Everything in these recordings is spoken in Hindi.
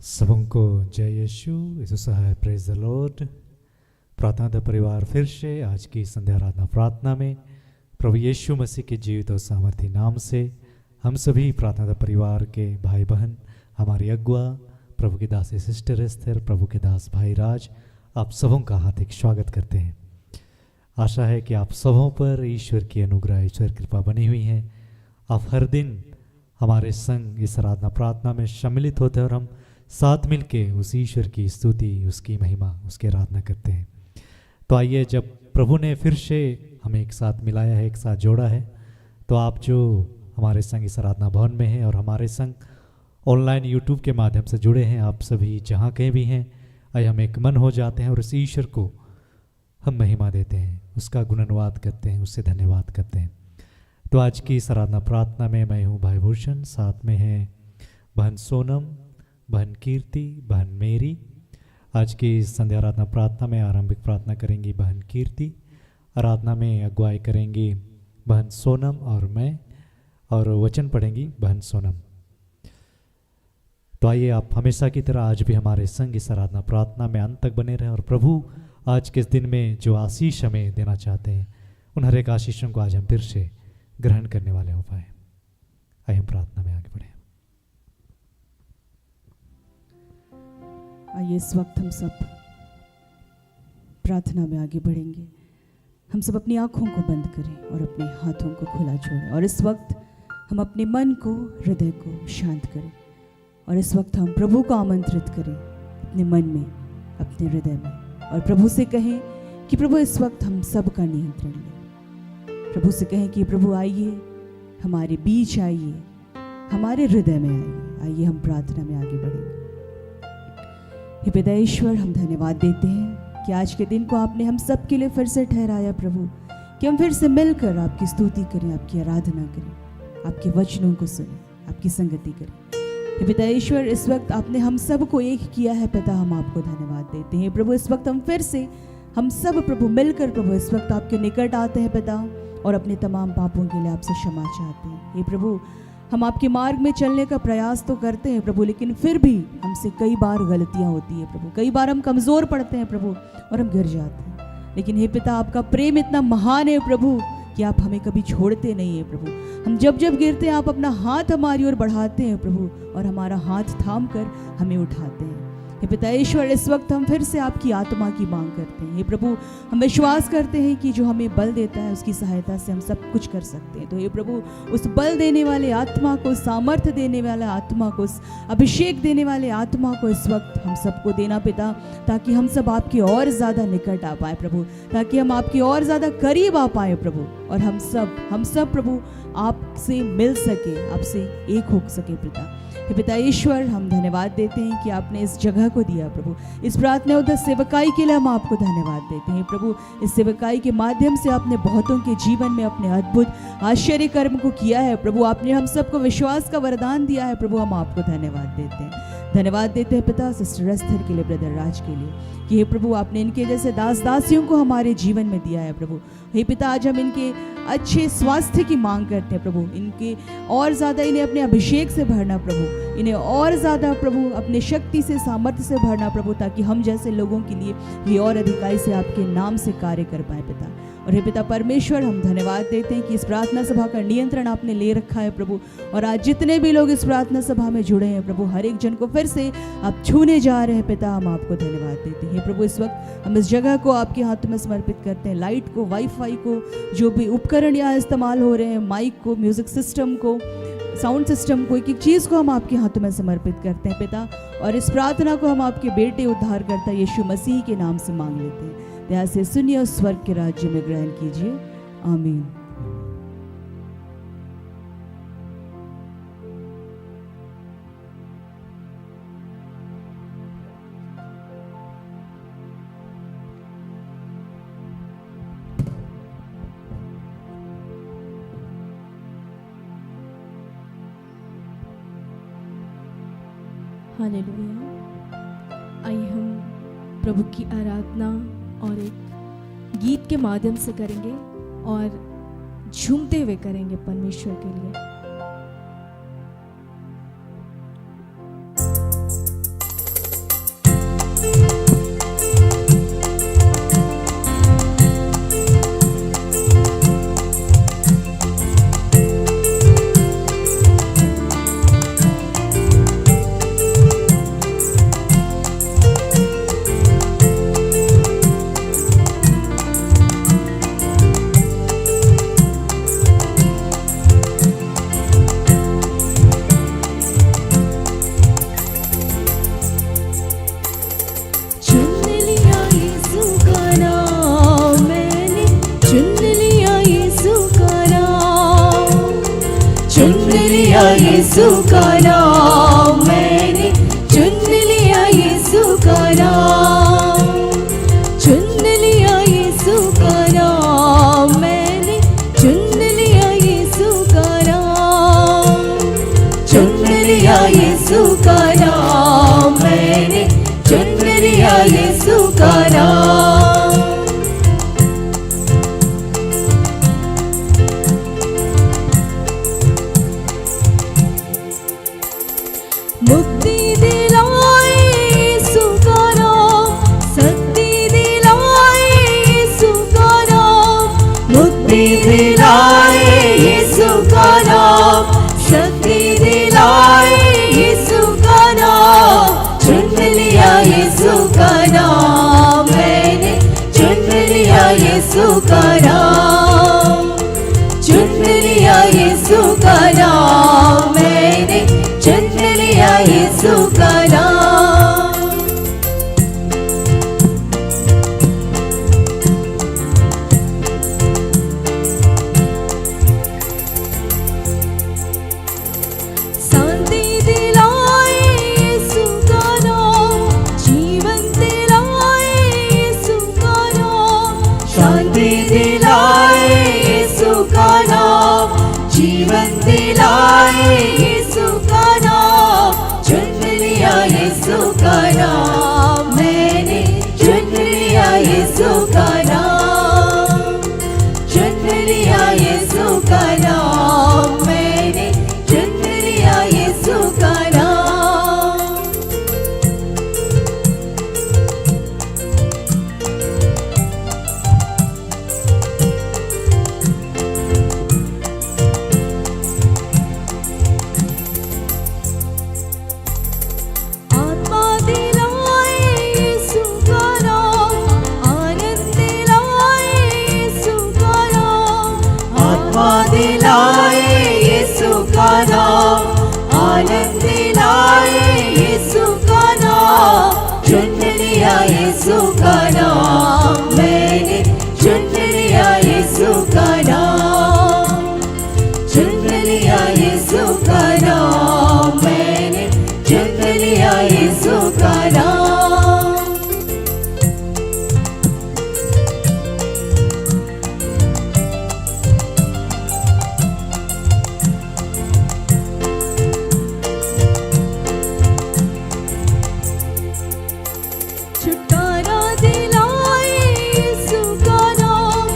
सबको जय यीशु यीशु सहाय प्रेज द लॉर्ड। प्रार्थना का परिवार फिर से आज की संध्या आराधना प्रार्थना में प्रभु यीशु मसीह के जीवित और सामर्थी नाम से हम सभी प्रार्थना का परिवार के भाई बहन, हमारी अगुआ, प्रभु की दासी सिस्टर एस्थर, प्रभु के दास भाई राज, आप सबों का हार्दिक स्वागत करते हैं। आशा है कि आप सबों पर ईश्वर की अनुग्रह, ईश्वर कृपा बनी हुई है। आप हर दिन हमारे संग इस आराधना प्रार्थना में सम्मिलित होते हैं और हम साथ मिलके उस ईश्वर की स्तुति, उसकी महिमा, उसकी आराधना करते हैं। तो आइए, जब प्रभु ने फिर से हमें एक साथ मिलाया है, एक साथ जोड़ा है, तो आप जो हमारे संग इस आराधना भवन में हैं और हमारे संग ऑनलाइन यूट्यूब के माध्यम से जुड़े हैं, आप सभी जहाँ कहीं भी हैं, आइए हम एक मन हो जाते हैं और उस ईश्वर को हम महिमा देते हैं, उसका गुणनवाद करते हैं, उससे धन्यवाद करते हैं। तो आज की इस आराधना प्रार्थना में मैं हूँ भाई भूषण, साथ में है बहन सोनम, बहन कीर्ति, बहन मेरी। आज की संध्या आराधना प्रार्थना में आरंभिक प्रार्थना करेंगी बहन कीर्ति, आराधना में अगुवाई करेंगी बहन सोनम और मैं, और वचन पढ़ेंगी बहन सोनम। तो आइए, आप हमेशा की तरह आज भी हमारे संग इस आराधना प्रार्थना में अंत तक बने रहें और प्रभु आज के इस दिन में जो आशीष हमें देना चाहते हैं, उन हर एक आशीषों को आज हम फिर से ग्रहण करने वाले हो पाए। आइए हम प्रार्थना में आगे बढ़ें। आइए, इस वक्त हम सब प्रार्थना में आगे बढ़ेंगे। हम सब अपनी आंखों को बंद करें और अपने हाथों को खुला छोड़ें और इस वक्त हम अपने मन को, हृदय को शांत करें और इस वक्त हम प्रभु को आमंत्रित करें अपने मन में, अपने हृदय में, और प्रभु से कहें कि प्रभु इस वक्त हम सब का नियंत्रण लें। प्रभु से कहें कि प्रभु आइए, हमारे बीच आइए, हमारे हृदय में आइए। आइए हम प्रार्थना में आगे बढ़ेंगे। हे पिता ईश्वर, हम धन्यवाद देते हैं कि आज के दिन को आपने हम सब के लिए फिर से ठहराया प्रभु, कि हम फिर से मिलकर आपकी स्तुति करें, आपकी आराधना करें, आपके वचनों को सुनें, आपकी संगति करें। हे पिता ईश्वर, इस वक्त आपने हम सब को एक किया है पिता, हम आपको धन्यवाद देते हैं प्रभु। इस वक्त हम फिर से हम सब प्रभु मिलकर प्रभु इस वक्त आपके निकट आते हैं पिता, और अपने तमाम पापों के लिए आपसे क्षमा चाहते हैं। हे प्रभु, हम आपके मार्ग में चलने का प्रयास तो करते हैं प्रभु, लेकिन फिर भी हमसे कई बार गलतियां होती हैं प्रभु, कई बार हम कमज़ोर पड़ते हैं प्रभु और हम गिर जाते हैं। लेकिन हे पिता, आपका प्रेम इतना महान है प्रभु कि आप हमें कभी छोड़ते नहीं हैं प्रभु। हम जब जब गिरते हैं आप अपना हाथ हमारी ओर बढ़ाते हैं प्रभु, और हमारा हाथ थाम कर हमें उठाते हैं। हे पिता ईश्वर, इस वक्त हम फिर से आपकी आत्मा की मांग करते हैं। हे प्रभु, हम विश्वास करते हैं कि जो हमें बल देता है उसकी सहायता से हम सब कुछ कर सकते हैं। तो हे प्रभु, उस बल देने वाले आत्मा को, सामर्थ्य देने वाले आत्मा को, उस अभिषेक देने वाले आत्मा को इस वक्त हम सबको देना पिता, ताकि हम सब आपके और ज़्यादा निकट आ पाए प्रभु, ताकि हम आपके और ज़्यादा करीब आ पाए प्रभु, और हम सब प्रभु आपसे मिल सके, आपसे एक हो सके पिता। हे पिता ईश्वर, हम धन्यवाद देते हैं कि आपने इस जगह को दिया प्रभु। इस प्रार्थना उद्धर सेवकाई के लिए हम आपको धन्यवाद देते हैं प्रभु। इस सेवकाई के माध्यम से आपने बहुतों के जीवन में अपने अद्भुत आश्चर्य कर्म को किया है प्रभु। आपने हम सबको विश्वास का वरदान दिया है प्रभु, हम आपको धन्यवाद देते हैं। धन्यवाद देते हैं पिता सिस्टर एस्थर के लिए, ब्रदर राज के लिए, कि हे प्रभु आपने इनके जैसे दास दासियों को हमारे जीवन में दिया है प्रभु। हे पिता, आज हम इनके अच्छे स्वास्थ्य की मांग करते हैं प्रभु, इनके और ज़्यादा इन्हें अपने अभिषेक से भरना प्रभु, इन्हें और ज़्यादा प्रभु अपने शक्ति से, सामर्थ्य से भरना प्रभु, ताकि हम जैसे लोगों के लिए ये और अधिकाई से आपके नाम से कार्य कर पाए पिता। और हे पिता परमेश्वर, हम धन्यवाद देते हैं कि इस प्रार्थना सभा का नियंत्रण आपने ले रखा है प्रभु, और आज जितने भी लोग इस प्रार्थना सभा में जुड़े हैं प्रभु, हर एक जन को फिर से आप छूने जा रहे हैं पिता, हम आपको धन्यवाद देते हैं प्रभु। इस वक्त हम इस जगह को आपके हाथों में समर्पित करते हैं, लाइट को, वाईफाई को, जो भी उपकरण यहाँ इस्तेमाल हो रहे हैं, माइक को, म्यूजिक सिस्टम को, साउंड सिस्टम को, एक एक चीज़ को हम आपके हाथों में समर्पित करते हैं पिता, और इस प्रार्थना को हम आपके बेटे उद्धारकर्ता यीशु मसीह के नाम से मांग लेते हैं। दया से सुनिए और स्वर्ग के राज्य में ग्रहण कीजिए। आमीन। हालेलुया। आइए हम प्रभु की आराधना और एक गीत के माध्यम से करेंगे और झूमते हुए करेंगे परमेश्वर के लिए। लिया यीशु का नाम, मैंने चुन लिया यीशु का नाम, चुन लिया यीशु का नाम, मैंने चुन लिया यीशु का नाम, चुन लिया यीशु का नाम, मैंने चुन लिया यीशु का नाम। मुक्ति दिलाए यीशु का नाम, शक्ति दिलाए यीशु का नाम, मुक्ति दिलाए यीशु का नाम, शक्ति दिलाए यीशु का नाम, चुन लिया यीशु का नाम, मैंने चुन लिया यीशु का नाम, चुन लिया यीशु का नाम, मैंने चुन लिया यीशु का नाम। शांति दिलाए यीशु का नाम, जीवन दिलाए यीशु का नाम, शांति दिलाए यीशु का नाम, जीवन दिलाए यीशु का नाम, चुन लिया यीशु का नाम, मैंने चुन लिया यीशु का नाम, चुन लिया यीशु का नाम, मैंने चुन लिया यीशु का नाम। आत्मा दिलाए यीशु का नाम, आनंद दिलाए यीशु का नाम, आत्मा दिलाए यीशु का नाम, आनंद दिलाए यीशु का नाम, चुन लिया यीशु का नाम, मैंने चुन लिया यीशु का नाम, चुन लिया यीशु का नाम, मैंने चुन लिया यीशु का नाम। छुटकारा दिलाए यीशु का नाम,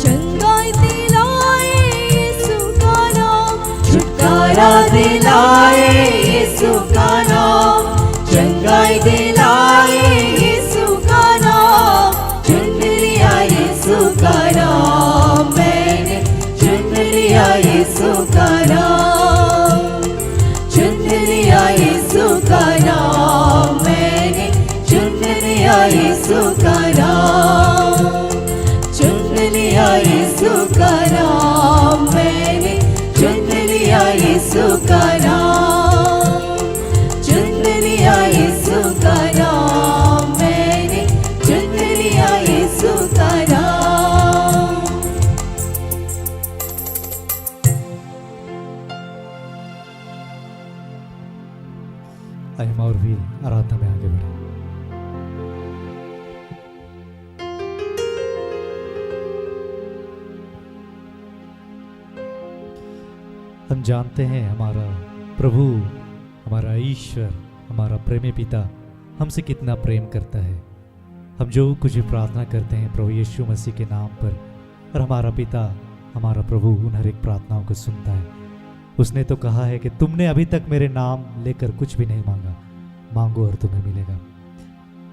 चंगाई दिलाए यीशु का नाम, छुटकारा दिलाए यीशु का नाम, चंगाई दिलाए यीशु का नाम, चुन लिया यीशु का नाम, मैंने चुन लिया यीशु का नाम, चुन लिया यीशु का नाम, मैंने चुन लिया यीशु का नाम, चुन लिया यीशु का नाम, मैंने चुन लिया यीशु का नाम, चुन लिया यीशु का नाम, मैंने चुन लिया यीशु का नाम। आइए हम और भी आराधना में आगे बढ़े। हम जानते हैं हमारा प्रभु, हमारा ईश्वर, हमारा प्रेमी पिता हमसे कितना प्रेम करता है। हम जो कुछ भी प्रार्थना करते हैं प्रभु यीशु मसीह के नाम पर, और हमारा पिता, हमारा प्रभु उन हर एक प्रार्थनाओं को सुनता है। उसने तो कहा है कि तुमने अभी तक मेरे नाम लेकर कुछ भी नहीं मांगा, मांगो और तुम्हें मिलेगा।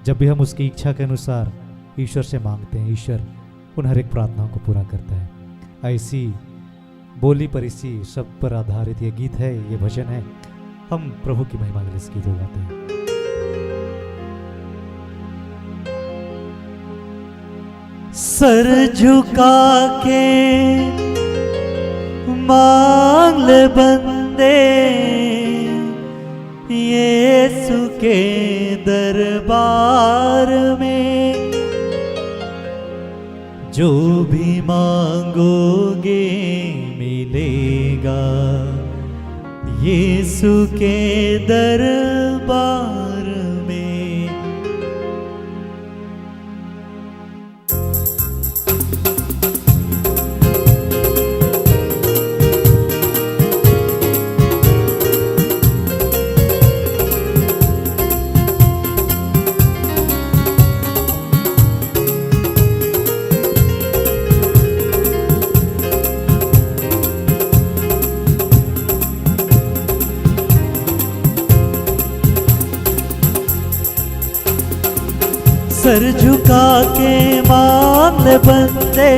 जब भी हम उसकी इच्छा के अनुसार ईश्वर से मांगते हैं, ईश्वर उन हर एक प्रार्थनाओं को पूरा करता है। ऐसी बोली पर, इसी शब्द पर आधारित ये गीत है, ये भजन है। हम प्रभु की महिमा के लिए इस गीत को गाते हैं। सर झुका के मांग ले बंदे यीशु के दरबार में, जो भी मांगोगे मिलेगा, यीशु के दरबार में। सर झुका के मान बंदे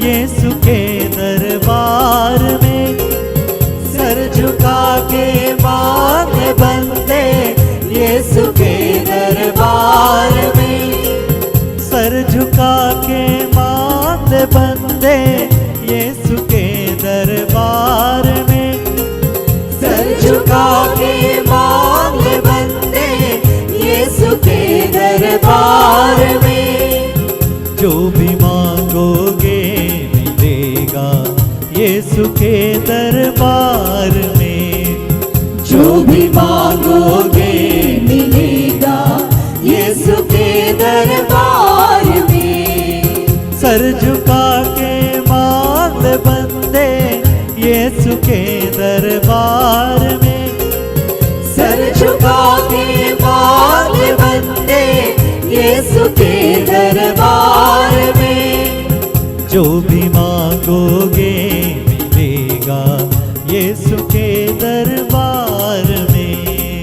यीशु के दरबार में। सर झुका के मान बंदे यीशु के दरबार में। सर झुका के मान बंदे यीशु के दरबार में। सर झुका के मान बंदे यीशु के दरबार में। जो भी मांगोगे मिलेगा यीशु के दरबार में। जो भी मांगोगे मिलेगा यीशु के दरबार में। सर झुका के मांग बंदे यीशु के दरबार में। सर झुका के मांग बंदे यीशु के दरबार में। जो भी मांगोगे मिलेगा यीशु के दरबार में।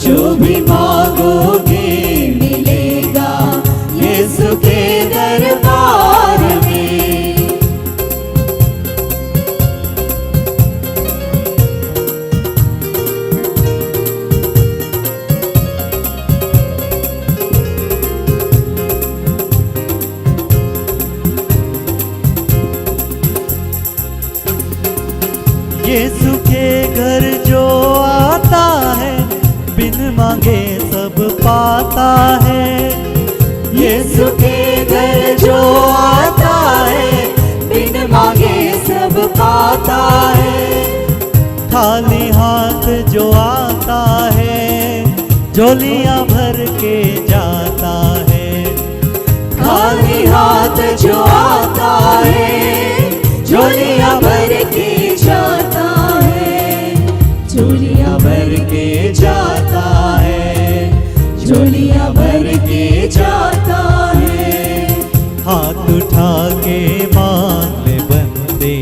जो भी मांगोगे मिलेगा यीशु के दरबार में। यीशु के घर जो आता है बिन मांगे सब पाता है। यीशु के घर जो आता है बिन मांगे सब पाता है। खाली हाथ जो आता है झोलियां भर के जाता है। खाली हाथ जो आता है झोलियां भर के जाता है। झोलियां भर के जाता है। झोलियां भर के जाता है। हाथ उठा के मान ले बंदे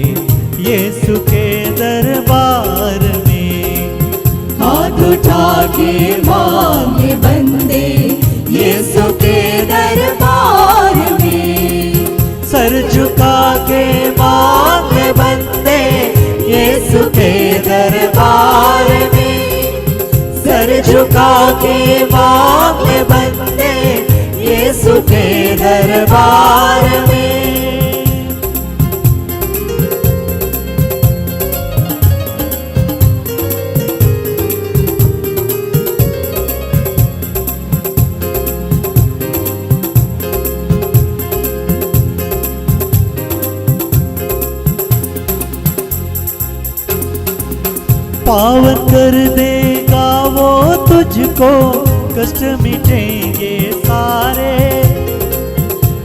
यीशु के दरबार में। हाथ उठा के मान ले बंदे यीशु के दरबार में। सर झुका के मान ले बंदे यीशु के दरबार में। सर झुका के मान ले बंदे यीशु के दरबार में। पावन कर देगा वो तुझको कष्ट मिटेंगे सारे।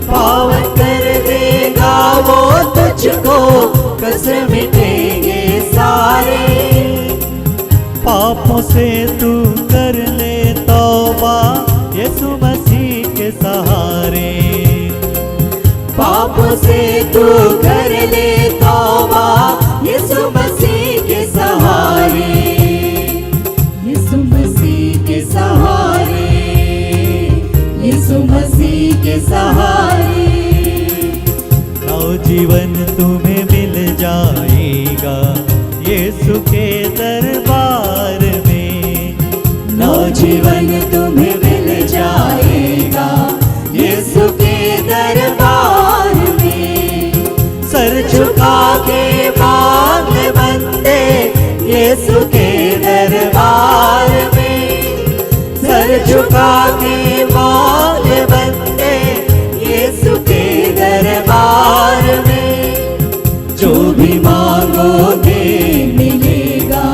पावन कर देगा वो तुझको कष्ट मिटेंगे सारे। पापों से तू कर ले तौबा यीशु मसीह के सहारे। पापों से तू कर ले तौबा यीशु मसीह के सहारे। यीशु मसीह के सहारे। यीशु मसीह के सहारे। नवजीवन तुम्हें मिल जाएगा यीशु के दरबार में। नवजीवन तुम्हें मिल जाएगा यीशु के दरबार में। सर झुका के मांग बंदे यीशु के दरबार में। सर झुका के मांग बंदे यीशु के दरबार में। जो भी मांगोगे मिलेगा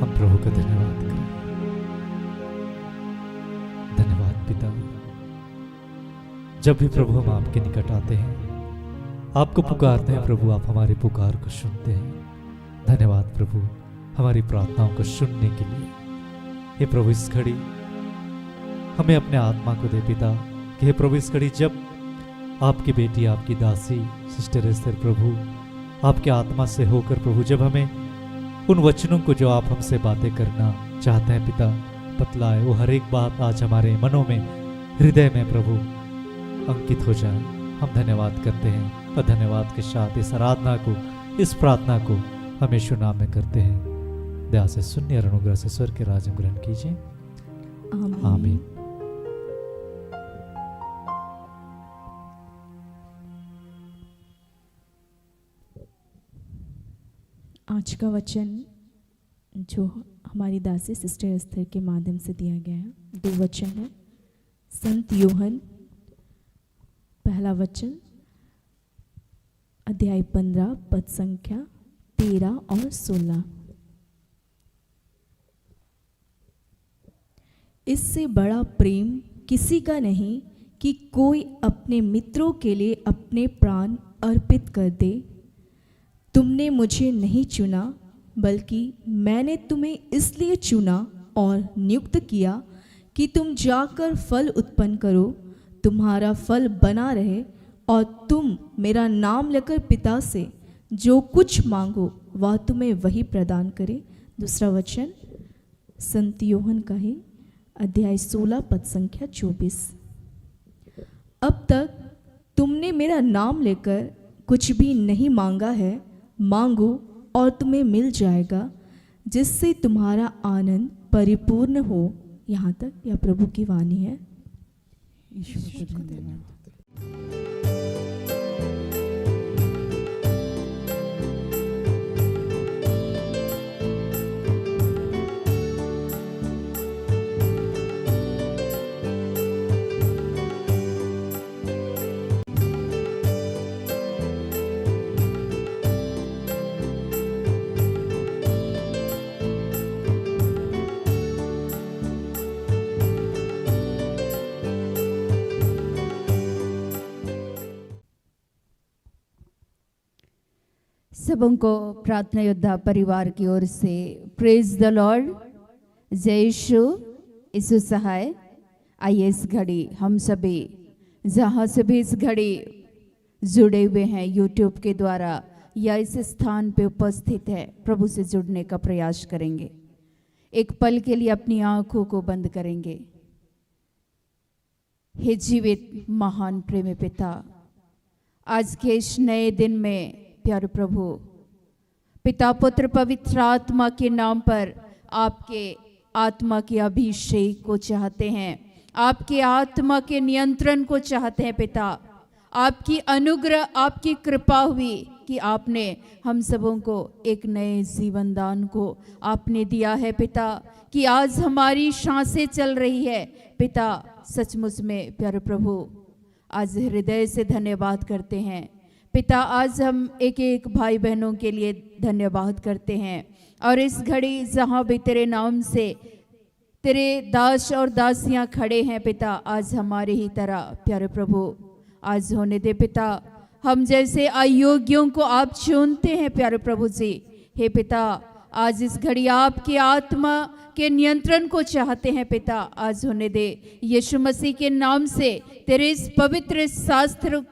हम प्रभु का धन्यवाद करें। धन्यवाद पिता, जब भी प्रभु हम आपके निकट आते हैं, आपको पुकारते हैं प्रभु, आप हमारी पुकार को सुनते हैं। धन्यवाद प्रभु हमारी प्रार्थनाओं को सुनने के लिए। हे प्रभु इस घड़ी हमें अपने आत्मा को दे पिता, कि हे प्रभु इस घड़ी जब आपकी बेटी, आपकी दासी सिस्टर एस्थर प्रभु आपके आत्मा से होकर प्रभु, जब हमें उन वचनों को जो आप हमसे बातें करना चाहते हैं पिता बतलाए, वो हर एक बात आज हमारे मनों में, हृदय में प्रभु अंकित हो जाए। हम धन्यवाद करते हैं और धन्यवाद के साथ इस आराधना को, इस प्रार्थना को हम यीशु नाम में करते हैं। दया से सुनिए और अनुग्रह से स्वर्ग के राज में ग्रहण कीजिए। आमीन। आज का वचन जो हमारी दासी सिस्टर एस्थर के माध्यम से दिया गया है, दो वचन है। संत यूहन पहला वचन अध्याय 15 पद संख्या 13 और 16। इससे बड़ा प्रेम किसी का नहीं कि कोई अपने मित्रों के लिए अपने प्राण अर्पित कर दे। तुमने मुझे नहीं चुना, बल्कि मैंने तुम्हें इसलिए चुना और नियुक्त किया कि तुम जाकर फल उत्पन्न करो, तुम्हारा फल बना रहे और तुम मेरा नाम लेकर पिता से जो कुछ मांगो वह तुम्हें वही प्रदान करे। दूसरा वचन संत यूहन का ही अध्याय 16 पद संख्या 24। अब तक तुमने मेरा नाम लेकर कुछ भी नहीं मांगा है, मांगो और तुम्हें मिल जाएगा, जिससे तुम्हारा आनंद परिपूर्ण हो। यहाँ तक यह प्रभु की वाणी है। ईश्वर को धन्यवाद। सबों को प्रार्थना योद्धा परिवार की ओर से प्रेज द लॉर्ड, जय यीशु, यीशु सहाय। आइए इस घड़ी हम सभी जहाँ से भी इस घड़ी जुड़े हुए हैं यूट्यूब के द्वारा या इस स्थान पे उपस्थित है, प्रभु से जुड़ने का प्रयास करेंगे। एक पल के लिए अपनी आंखों को बंद करेंगे। हे जीवित महान प्रेमी पिता, आज के इस नए दिन में प्यारे प्रभु, पिता पुत्र पवित्र आत्मा के नाम पर आपके आत्मा के अभिषेक को चाहते हैं, आपके आत्मा के नियंत्रण को चाहते हैं पिता। आपकी अनुग्रह, आपकी कृपा हुई कि आपने हम सबों को एक नए जीवन दान को आपने दिया है पिता, कि आज हमारी सांसें चल रही है पिता। सचमुच में प्यारे प्रभु, आज हृदय से धन्यवाद करते हैं पिता। आज हम एक एक भाई बहनों के लिए धन्यवाद करते हैं। और इस घड़ी जहाँ भी तेरे नाम से तेरे दास और दासियाँ खड़े हैं पिता, आज हमारे ही तरह प्यारे प्रभु आज होने दे पिता। हम जैसे अयोग्यों को आप चुनते हैं प्यारे प्रभु जी। हे पिता, आज इस घड़ी आपके आत्मा के नियंत्रण को चाहते हैं पिता, आज होने दे। यीशु मसीह के नाम से तेरे इस पवित्र शास्त्र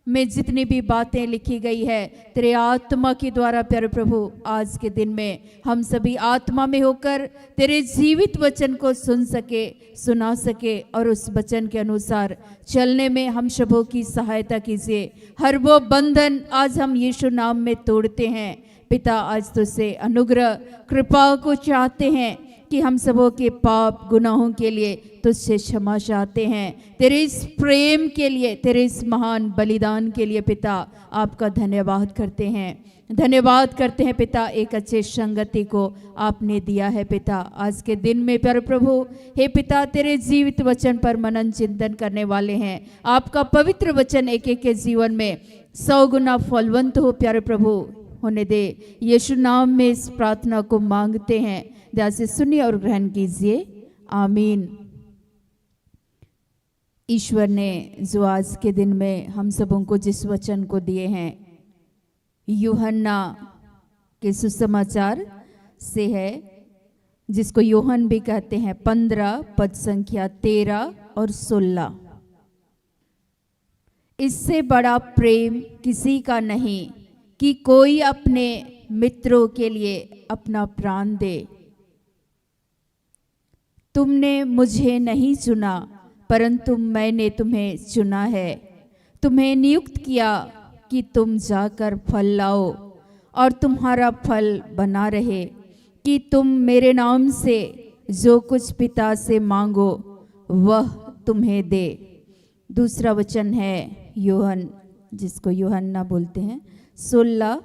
में जितनी भी बातें लिखी गई है तेरे आत्मा के द्वारा प्यारे प्रभु, आज के दिन में हम सभी आत्मा में होकर तेरे जीवित वचन को सुन सके, सुना सके और उस वचन के अनुसार चलने में हम सबों की सहायता कीजिए। हर वो बंधन आज हम यीशु नाम में तोड़ते हैं पिता। आज तुझसे अनुग्रह कृपा को चाहते हैं कि हम सबों के पाप गुनाहों के लिए तुझसे क्षमा चाहते हैं। तेरे इस प्रेम के लिए, तेरे इस महान बलिदान के लिए पिता आपका धन्यवाद करते हैं। धन्यवाद करते हैं पिता, एक अच्छे संगति को आपने दिया है पिता। आज के दिन में प्यारे प्रभु, हे पिता, तेरे जीवित वचन पर मनन चिंतन करने वाले हैं। आपका पवित्र वचन एक एक के जीवन में 100 गुना फलवंत हो प्यारे प्रभु, होने दे। यीशु नाम में इस प्रार्थना को मांगते हैं ध्यान से सुनिए और ग्रहण कीजिए। आमीन। ईश्वर ने जो आज के दिन में हम सबों को जिस वचन को दिए हैं, यूहन्ना के सुसमाचार से है, जिसको यूहन भी कहते हैं, 15 पद संख्या 13 और 16। इससे बड़ा प्रेम किसी का नहीं कि कोई अपने मित्रों के लिए अपना प्राण दे। तुमने मुझे नहीं चुना, परंतु मैंने तुम्हें चुना है, तुम्हें नियुक्त किया कि तुम जाकर फल लाओ और तुम्हारा फल बना रहे, कि तुम मेरे नाम से जो कुछ पिता से मांगो वह तुम्हें दे। दूसरा वचन है यूहन, जिसको यूहन्ना बोलते हैं, 16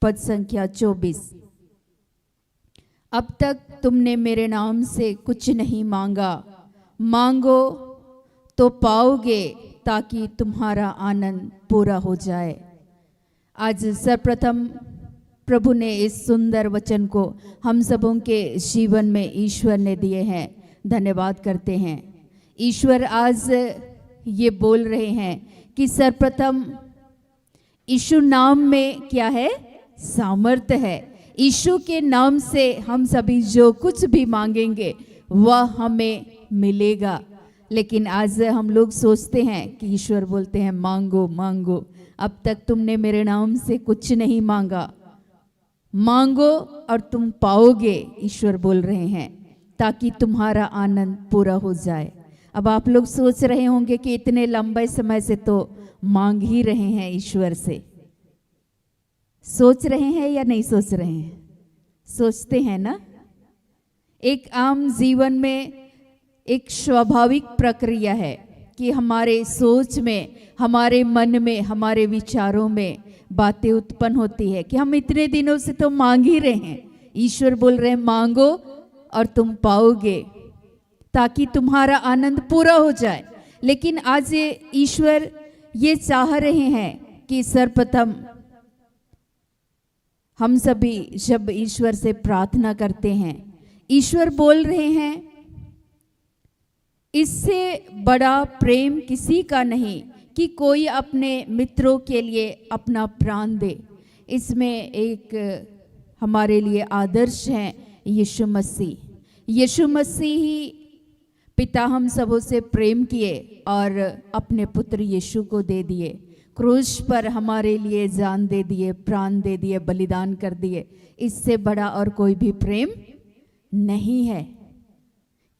पद संख्या 24। अब तक तुमने मेरे नाम से कुछ नहीं मांगा, मांगो तो पाओगे, ताकि तुम्हारा आनंद पूरा हो जाए। आज सर्वप्रथम प्रभु ने इस सुंदर वचन को हम सबों के जीवन में ईश्वर ने दिए हैं, धन्यवाद करते हैं। ईश्वर आज ये बोल रहे हैं कि सर्वप्रथम यीशु नाम में क्या है? सामर्थ्य है। यीशु के नाम से हम सभी जो कुछ भी मांगेंगे वह हमें मिलेगा। लेकिन आज हम लोग सोचते हैं कि ईश्वर बोलते हैं मांगो मांगो, अब तक तुमने मेरे नाम से कुछ नहीं मांगा, मांगो और तुम पाओगे, ईश्वर बोल रहे हैं, ताकि तुम्हारा आनंद पूरा हो जाए। अब आप लोग सोच रहे होंगे कि इतने लंबे समय से तो मांग ही रहे हैं ईश्वर से। सोच रहे हैं या नहीं सोच रहे हैं? सोचते हैं ना। एक आम जीवन में एक स्वाभाविक प्रक्रिया है कि हमारे सोच में, हमारे मन में, हमारे विचारों में बातें उत्पन्न होती है कि हम इतने दिनों से तो मांग ही रहे हैं। ईश्वर बोल रहे हैं मांगो और तुम पाओगे, ताकि तुम्हारा आनंद पूरा हो जाए। लेकिन आज ईश्वर ये चाह रहे हैं कि सर्वप्रथम हम सभी जब ईश्वर से प्रार्थना करते हैं, ईश्वर बोल रहे हैं इससे बड़ा प्रेम किसी का नहीं कि कोई अपने मित्रों के लिए अपना प्राण दे। इसमें एक हमारे लिए आदर्श है यीशु मसीह। यीशु मसीह ही पिता हम सबों से प्रेम किए और अपने पुत्र यीशु को दे दिए, क्रूस पर हमारे लिए जान दे दिए, प्राण दे दिए, बलिदान कर दिए। इससे बड़ा और कोई भी प्रेम नहीं है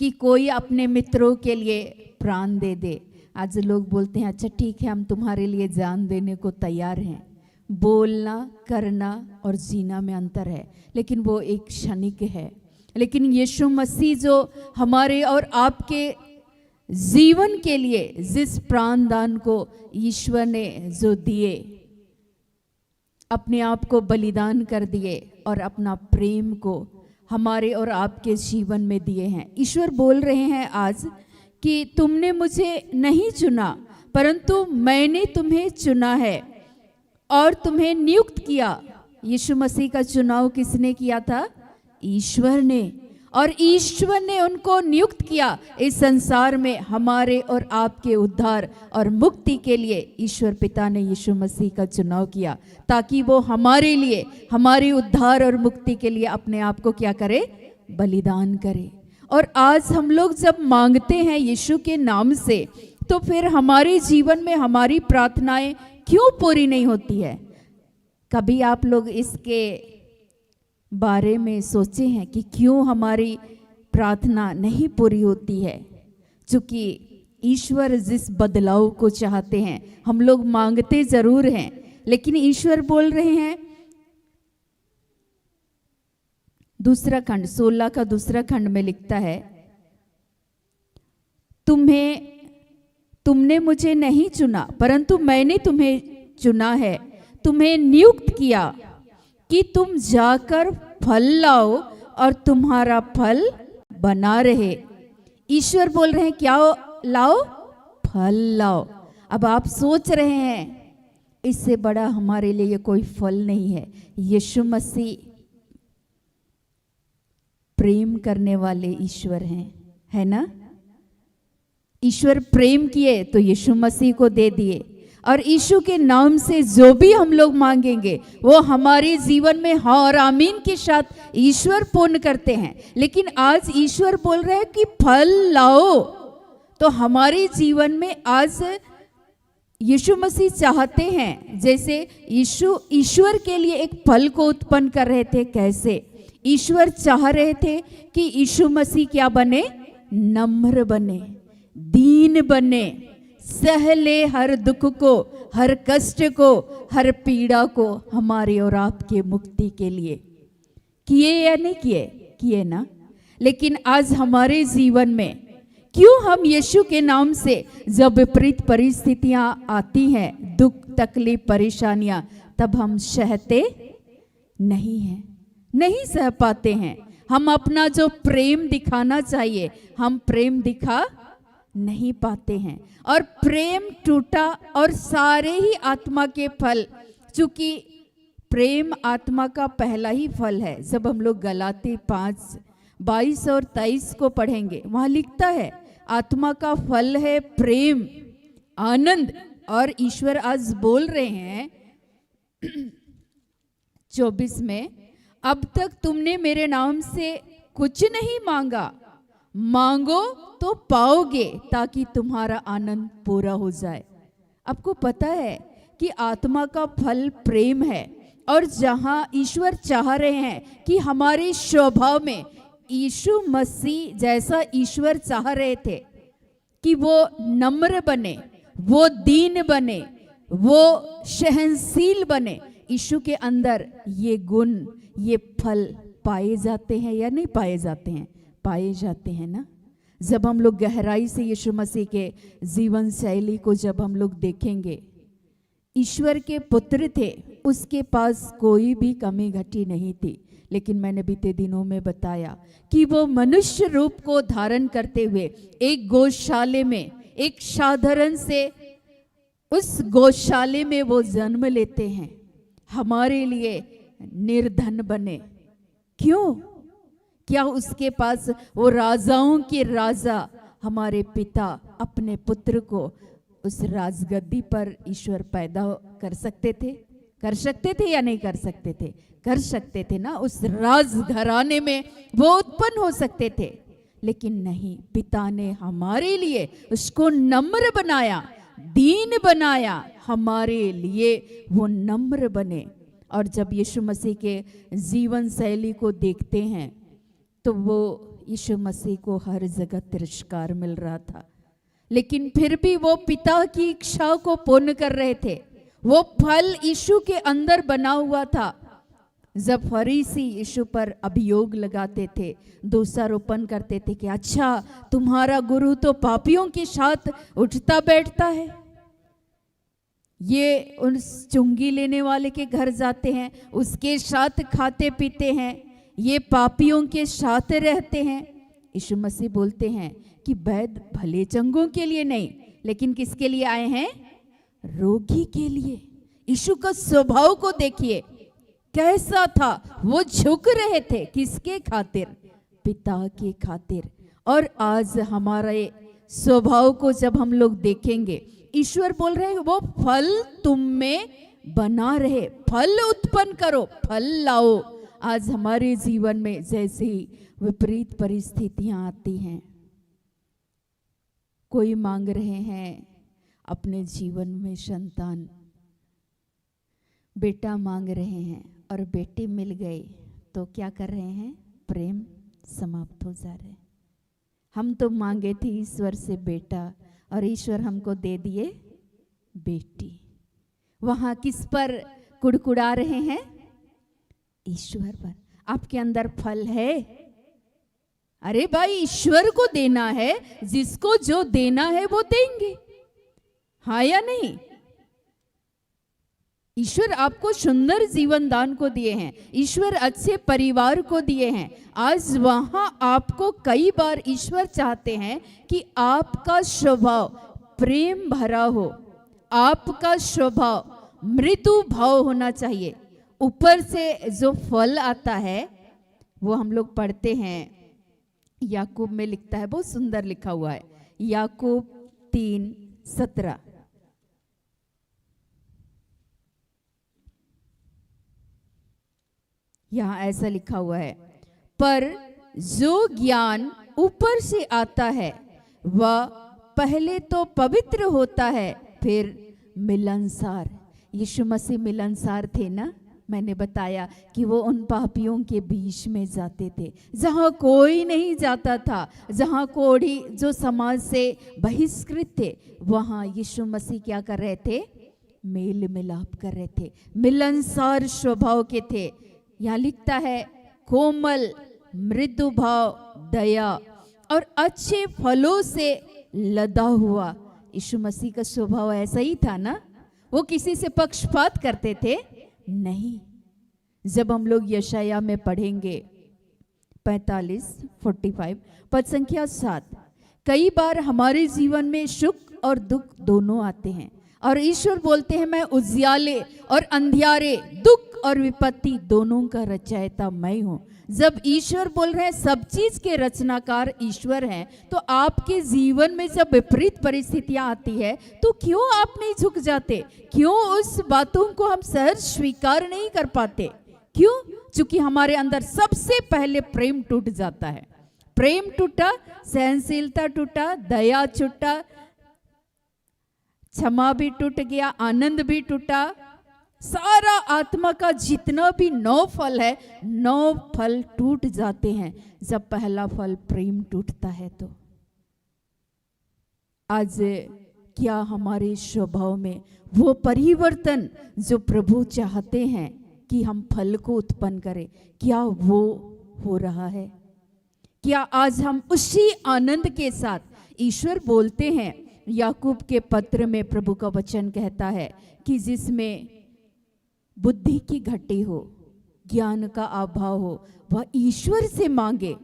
कि कोई अपने मित्रों के लिए प्राण दे दे। आज लोग बोलते हैं अच्छा ठीक है, हम तुम्हारे लिए जान देने को तैयार हैं। बोलना, करना और जीना में अंतर है, लेकिन वो एक क्षणिक है। लेकिन यीशु मसीह जो हमारे और आपके जीवन के लिए जिस प्राणदान को ईश्वर ने जो दिए, अपने आप को बलिदान कर दिए और अपना प्रेम को हमारे और आपके जीवन में दिए हैं। ईश्वर बोल रहे हैं आज कि तुमने मुझे नहीं चुना, परंतु मैंने तुम्हें चुना है और तुम्हें नियुक्त किया। यीशु मसीह का चुनाव किसने किया था? ईश्वर ने। और ईश्वर ने उनको नियुक्त किया इस संसार में हमारे और आपके उद्धार और मुक्ति के लिए। ईश्वर पिता ने यीशु मसीह का चुनाव किया ताकि वो हमारे लिए, हमारे उद्धार और मुक्ति के लिए अपने आप को क्या करे? बलिदान करे। और आज हम लोग जब मांगते हैं यीशु के नाम से, तो फिर हमारे जीवन में हमारी प्रार्थनाएं क्यों पूरी नहीं होती है? कभी आप लोग इसके बारे में सोचे हैं कि क्यों हमारी प्रार्थना नहीं पूरी होती है? क्योंकि ईश्वर जिस बदलाव को चाहते हैं, हम लोग मांगते जरूर हैं, लेकिन ईश्वर बोल रहे हैं, दूसरा खंड 16 का दूसरा खंड में लिखता है, तुमने मुझे नहीं चुना, परंतु मैंने तुम्हें चुना है, तुम्हें नियुक्त किया कि तुम जाकर फल लाओ और तुम्हारा फल बना रहे। ईश्वर बोल रहे हैं क्या लाओ? फल लाओ। अब आप सोच रहे हैं इससे बड़ा हमारे लिए कोई फल नहीं है। यीशु मसीह प्रेम करने वाले ईश्वर हैं, है ना। ईश्वर प्रेम किए तो यीशु मसीह को दे दिए, और यीशु के नाम से जो भी हम लोग मांगेंगे वो हमारे जीवन में हाँ और आमीन के साथ ईश्वर पूर्ण करते हैं। लेकिन आज ईश्वर बोल रहे हैं कि फल लाओ। तो हमारे जीवन में आज यीशु मसीह चाहते हैं, जैसे यीशु ईश्वर के लिए एक फल को उत्पन्न कर रहे थे, कैसे ईश्वर चाह रहे थे कि यीशु मसीह क्या बने, नम्र बने, दीन बने, सह ले हर दुख को, हर कष्ट को, हर पीड़ा को हमारे और आपके मुक्ति के लिए। किए या नहीं किए? किए ना। लेकिन आज हमारे जीवन में क्यों हम यीशु के नाम से जब विपरीत परिस्थितियां आती हैं, दुख तकलीफ परेशानियां, तब हम सहते नहीं हैं, नहीं सह पाते हैं। हम अपना जो प्रेम दिखाना चाहिए हम प्रेम दिखा नहीं पाते हैं, और प्रेम टूटा। और सारे ही आत्मा के फल, चूंकि प्रेम आत्मा का पहला ही फल है। जब हम लोग गलाती 5:22 और 23 को पढ़ेंगे, वहां लिखता है आत्मा का फल है प्रेम, आनंद। और ईश्वर आज बोल रहे हैं 24 में, अब तक तुमने मेरे नाम से कुछ नहीं मांगा, मांगो तो पाओगे ताकि तुम्हारा आनंद पूरा हो जाए। आपको पता है कि आत्मा का फल प्रेम है, और जहां ईश्वर चाह रहे हैं कि हमारे स्वभाव में यीशु मसीह जैसा ईश्वर चाह रहे थे कि वो नम्र बने, वो दीन बने, वो सहनशील बने, यीशु के अंदर ये गुण, ये फल पाए जाते हैं या नहीं पाए जाते हैं? पाए जाते हैं ना। जब हम लोग गहराई से यीशु मसीह के जीवन शैली को जब हम लोग देखेंगे, ईश्वर के पुत्र थे, उसके पास कोई भी कमी घटी नहीं थी। लेकिन मैंने बीते दिनों में बताया कि वो मनुष्य रूप को धारण करते हुए एक गौशाले में, एक साधारण से उस गौशाले में वो जन्म लेते हैं, हमारे लिए निर्धन बने। क्यों? क्या उसके पास वो राजाओं के राजा हमारे पिता अपने पुत्र को उस राजगद्दी पर ईश्वर पैदा कर सकते थे? कर सकते थे या नहीं कर सकते थे? कर सकते थे ना। उस राजघराने में वो उत्पन्न हो सकते थे, लेकिन नहीं, पिता ने हमारे लिए उसको नम्र बनाया, दीन बनाया, हमारे लिए वो नम्र बने। और जब यीशु मसीह के जीवन शैली को देखते हैं तो वो यीशु मसीह को हर जगह तिरस्कार मिल रहा था, लेकिन फिर भी वो पिता की इच्छा को पूर्ण कर रहे थे। वो फल यीशु के अंदर बना हुआ था। जब फरीसी यीशु पर अभियोग लगाते थे, दोषारोपण करते थे कि अच्छा, तुम्हारा गुरु तो पापियों के साथ उठता बैठता है, ये उन चुंगी लेने वाले के घर जाते हैं, उसके साथ खाते पीते हैं, ये पापियों के साथ रहते हैं। यीशु मसीह बोलते हैं कि वैद्य भले चंगों के लिए नहीं, लेकिन किसके लिए आए हैं? रोगी के लिए। यीशु का स्वभाव को देखिए कैसा था। वो झुक रहे थे किसके खातिर? पिता के खातिर। और आज हमारे स्वभाव को जब हम लोग देखेंगे, ईश्वर बोल रहे हैं वो फल तुम में बना रहे, फल उत्पन्न करो, फल लाओ। आज हमारे जीवन में जैसे ही विपरीत परिस्थितियां आती हैं, कोई मांग रहे हैं अपने जीवन में संतान, बेटा मांग रहे हैं और बेटी मिल गई तो क्या कर रहे हैं? प्रेम समाप्त हो जा रहे। हम तो मांगे थे ईश्वर से बेटा और ईश्वर हमको दे दिए बेटी। वहां किस पर कुड़कुड़ा रहे हैं? ईश्वर पर। आपके अंदर फल है? अरे भाई, ईश्वर को देना है, जिसको जो देना है वो देंगे, हाँ या नहीं? ईश्वर आपको सुंदर जीवन दान को दिए हैं, ईश्वर अच्छे परिवार को दिए हैं। आज वहां आपको कई बार ईश्वर चाहते हैं कि आपका स्वभाव प्रेम भरा हो, आपका स्वभाव मृदु भाव होना चाहिए। ऊपर से जो फल आता है वो हम लोग पढ़ते हैं। याकूब में लिखता है, बहुत सुंदर लिखा हुआ है, याकूब 3:17। यहां ऐसा लिखा हुआ है, पर जो ज्ञान ऊपर से आता है वह पहले तो पवित्र होता है, फिर मिलनसार। यीशु मसीह मिलनसार थे ना। मैंने बताया कि वो उन पापियों के बीच में जाते थे जहां कोई नहीं जाता था, जहां कोड़ी जो समाज से बहिष्कृत थे, वहां यीशु मसीह क्या कर रहे थे? मेल मिलाप कर रहे थे, मिलनसार स्वभाव के थे। यहाँ लिखता है, कोमल, मृदु भाव, दया और अच्छे फलों से लदा हुआ। यीशु मसीह का स्वभाव ऐसा ही था ना। वो किसी से पक्षपात करते थे नहीं। जब हम लोग यशाया में पढ़ेंगे 45 पद संख्या 7, कई बार हमारे जीवन में सुख और दुख दोनों आते हैं और ईश्वर बोलते हैं, मैं उजियाले और अंधियारे, दुख और विपत्ति दोनों का रचयिता मैं हूं। जब ईश्वर बोल रहे हैं, सब चीज के रचनाकार ईश्वर हैं, तो आपके जीवन में जब विपरीत परिस्थितियां आती है तो क्यों आप नहीं झुक जाते? क्यों उस बातों को हम सहज स्वीकार नहीं कर पाते? क्यों? क्योंकि हमारे अंदर सबसे पहले प्रेम टूट जाता है। प्रेम टूटा, सहनशीलता टूटा, दया छूटा, क्षमा भी टूट गया, आनंद भी टूटा, सारा आत्मा का जितना भी 9 फल है, 9 फल टूट जाते हैं जब पहला फल प्रेम टूटता है। तो आज क्या हमारे स्वभाव में वो परिवर्तन जो प्रभु चाहते हैं कि हम फल को उत्पन्न करें, क्या वो हो रहा है? क्या आज हम उसी आनंद के साथ, ईश्वर बोलते हैं याकूब के पत्र में, प्रभु का वचन कहता है कि जिसमें बुद्धि की घटी हो, ज्ञान का अभाव हो, वह ईश्वर से मांगे।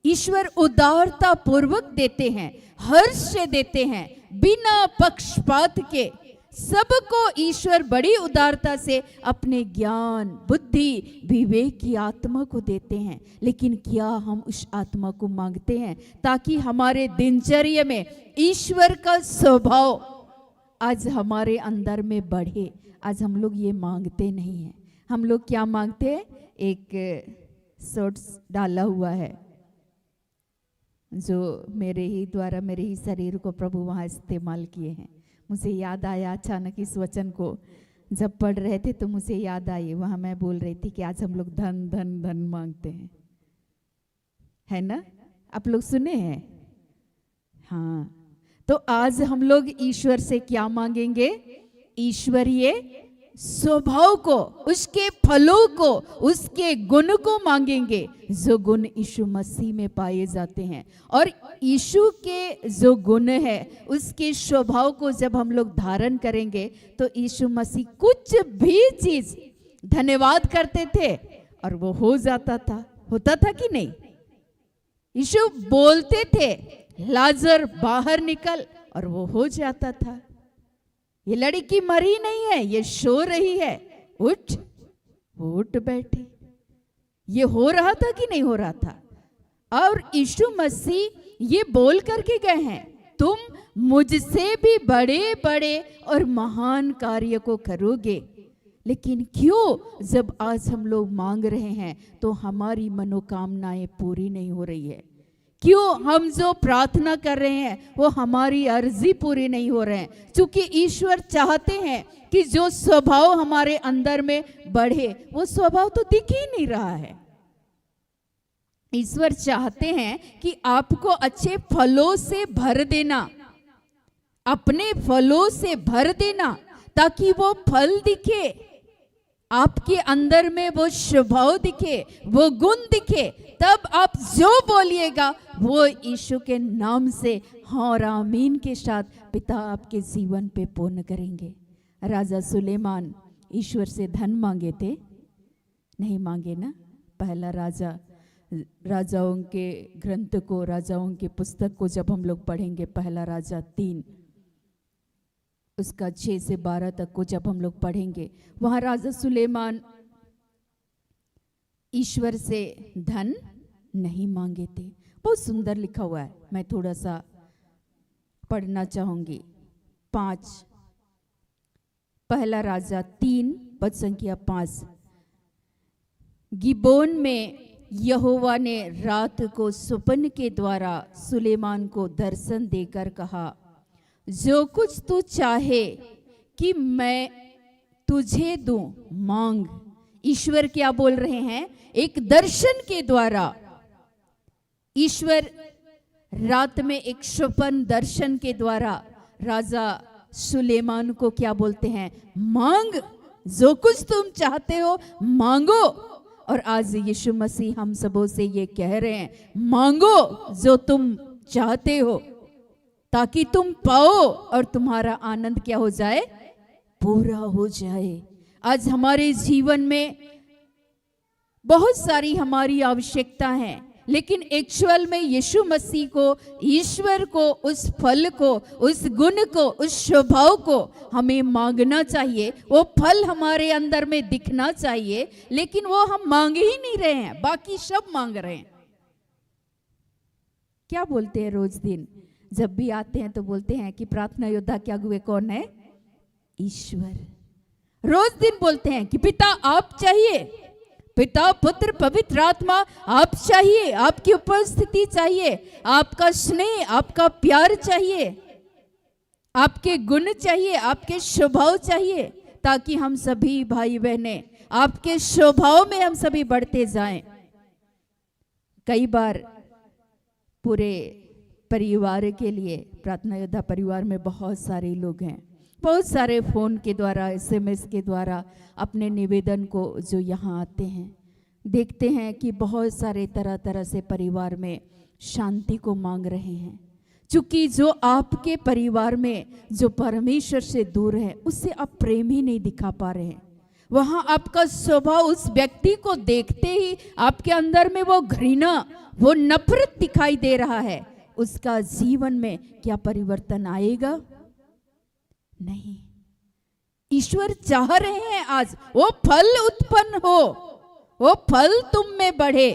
ईश्वर उदारता पूर्वक देते हैं, हर्ष से देते हैं, बिना पक्षपात के। सबको ईश्वर बड़ी उदारता से अपने ज्ञान, बुद्धि, विवेक की आत्मा को देते हैं। लेकिन क्या हम उस आत्मा को मांगते हैं ताकि हमारे दिनचर्या में ईश्वर का स्वभाव आज हमारे अंदर में बढ़े? आज हम लोग ये मांगते नहीं हैं। हम लोग क्या मांगते हैं? एक शॉर्ट्स डाला हुआ है जो मेरे ही शरीर को प्रभु वहाँ इस्तेमाल किए हैं। मुझे याद आया अचानक इस वचन को जब पढ़ रहे थे तो मुझे याद आई। वहाँ मैं बोल रही थी कि आज हम लोग धन धन धन मांगते हैं, है ना? आप लोग सुने हैं? हाँ, तो आज हम लोग ईश्वर से क्या मांगेंगे? ईश्वरीय स्वभाव को, उसके फलों को, उसके गुण को मांगेंगे जो गुण यीशु मसीह में पाए जाते हैं। और यीशु के जो गुण है, उसके स्वभाव को जब हम लोग धारण करेंगे तो यीशु मसीह कुछ भी चीज धन्यवाद करते थे और वो हो जाता था। होता था कि नहीं? यीशु बोलते थे, लाजर बाहर निकल, और वो हो जाता था। ये लड़की मरी नहीं है, ये सो रही है, उठ, वो उठ बैठी। ये हो रहा था कि नहीं हो रहा था? और यीशु मसीह ये बोल करके गए हैं, तुम मुझसे भी बड़े बड़े और महान कार्य को करोगे। लेकिन क्यों जब आज हम लोग मांग रहे हैं तो हमारी मनोकामनाएं पूरी नहीं हो रही है? क्यों हम जो प्रार्थना कर रहे हैं वो हमारी अर्जी पूरी नहीं हो रहे हैं? क्योंकि ईश्वर चाहते हैं कि जो स्वभाव हमारे अंदर में बढ़े, वो स्वभाव तो दिख ही नहीं रहा है। ईश्वर चाहते हैं कि आपको अच्छे फलों से भर देना, अपने फलों से भर देना, ताकि वो फल दिखे, आपके अंदर में वो स्वभाव दिखे, वो गुण दिखे। तब आप जो बोलिएगा वो यीशु के नाम से हाँ और आमीन के साथ पिता आपके जीवन पे पूर्ण करेंगे। राजा सुलेमान ईश्वर से धन मांगे थे? नहीं मांगे ना। पहला राजाओं के ग्रंथ को, राजाओं के पुस्तक को जब हम लोग पढ़ेंगे, पहला राजा 3 उसका 6 से 12 तक को जब हम लोग पढ़ेंगे, वहां राजा सुलेमान ईश्वर से धन नहीं मांगे थे। बहुत सुंदर लिखा हुआ है, मैं थोड़ा सा पढ़ना चाहूंगी। 5 पहला राजा 3 पद संख्या 5। गिबोन में यहोवा ने रात को स्वप्न के द्वारा सुलेमान को दर्शन देकर कहा, जो कुछ तू चाहे कि मैं तुझे दूं मांग। ईश्वर क्या बोल रहे हैं? एक दर्शन के द्वारा ईश्वर रात में एक स्वप्न दर्शन के द्वारा राजा सुलेमान को क्या बोलते हैं? मांग, जो कुछ तुम चाहते हो मांगो। और आज यीशु मसीह हम सबों से ये कह रहे हैं, मांगो जो तुम चाहते हो, ताकि तुम पाओ और तुम्हारा आनंद क्या हो जाए? पूरा हो जाए। आज हमारे जीवन में बहुत सारी हमारी आवश्यकता है, लेकिन एक्चुअल में यीशु मसीह को, ईश्वर को, उस फल को, उस गुण को, उस स्वभाव को हमें मांगना चाहिए। वो फल हमारे अंदर में दिखना चाहिए, लेकिन वो हम मांग ही नहीं रहे हैं, बाकी सब मांग रहे हैं। क्या बोलते हैं रोज दिन जब भी आते हैं तो बोलते हैं कि प्रार्थना योद्धा क्या हुए कौन है? ईश्वर। रोज दिन बोलते हैं कि पिता आप चाहिए, पिता पुत्र पवित्र आत्मा आप चाहिए, आपकी उपस्थिति चाहिए, आपका स्नेह, आपका प्यार चाहिए, आपके गुण चाहिए, आपके स्वभाव चाहिए, ताकि हम सभी भाई बहनें आपके स्वभाव में हम सभी बढ़ते जाएं। कई बार पूरे परिवार के लिए, प्रार्थना योद्धा परिवार में बहुत सारे लोग हैं, बहुत सारे फोन के द्वारा, SMS के द्वारा अपने निवेदन को जो यहाँ आते हैं, देखते हैं कि बहुत सारे तरह तरह से परिवार में शांति को मांग रहे हैं। चूंकि जो आपके परिवार में जो परमेश्वर से दूर है, उससे आप प्रेम ही नहीं दिखा पा रहे हैं। वहाँ आपका स्वभाव उस व्यक्ति को देखते ही आपके अंदर में वो घृणा, वो नफरत दिखाई दे रहा है। उसका जीवन में क्या परिवर्तन आएगा? नहीं। ईश्वर चाह रहे हैं आज वो फल उत्पन्न हो, वो फल तुम में बढ़े,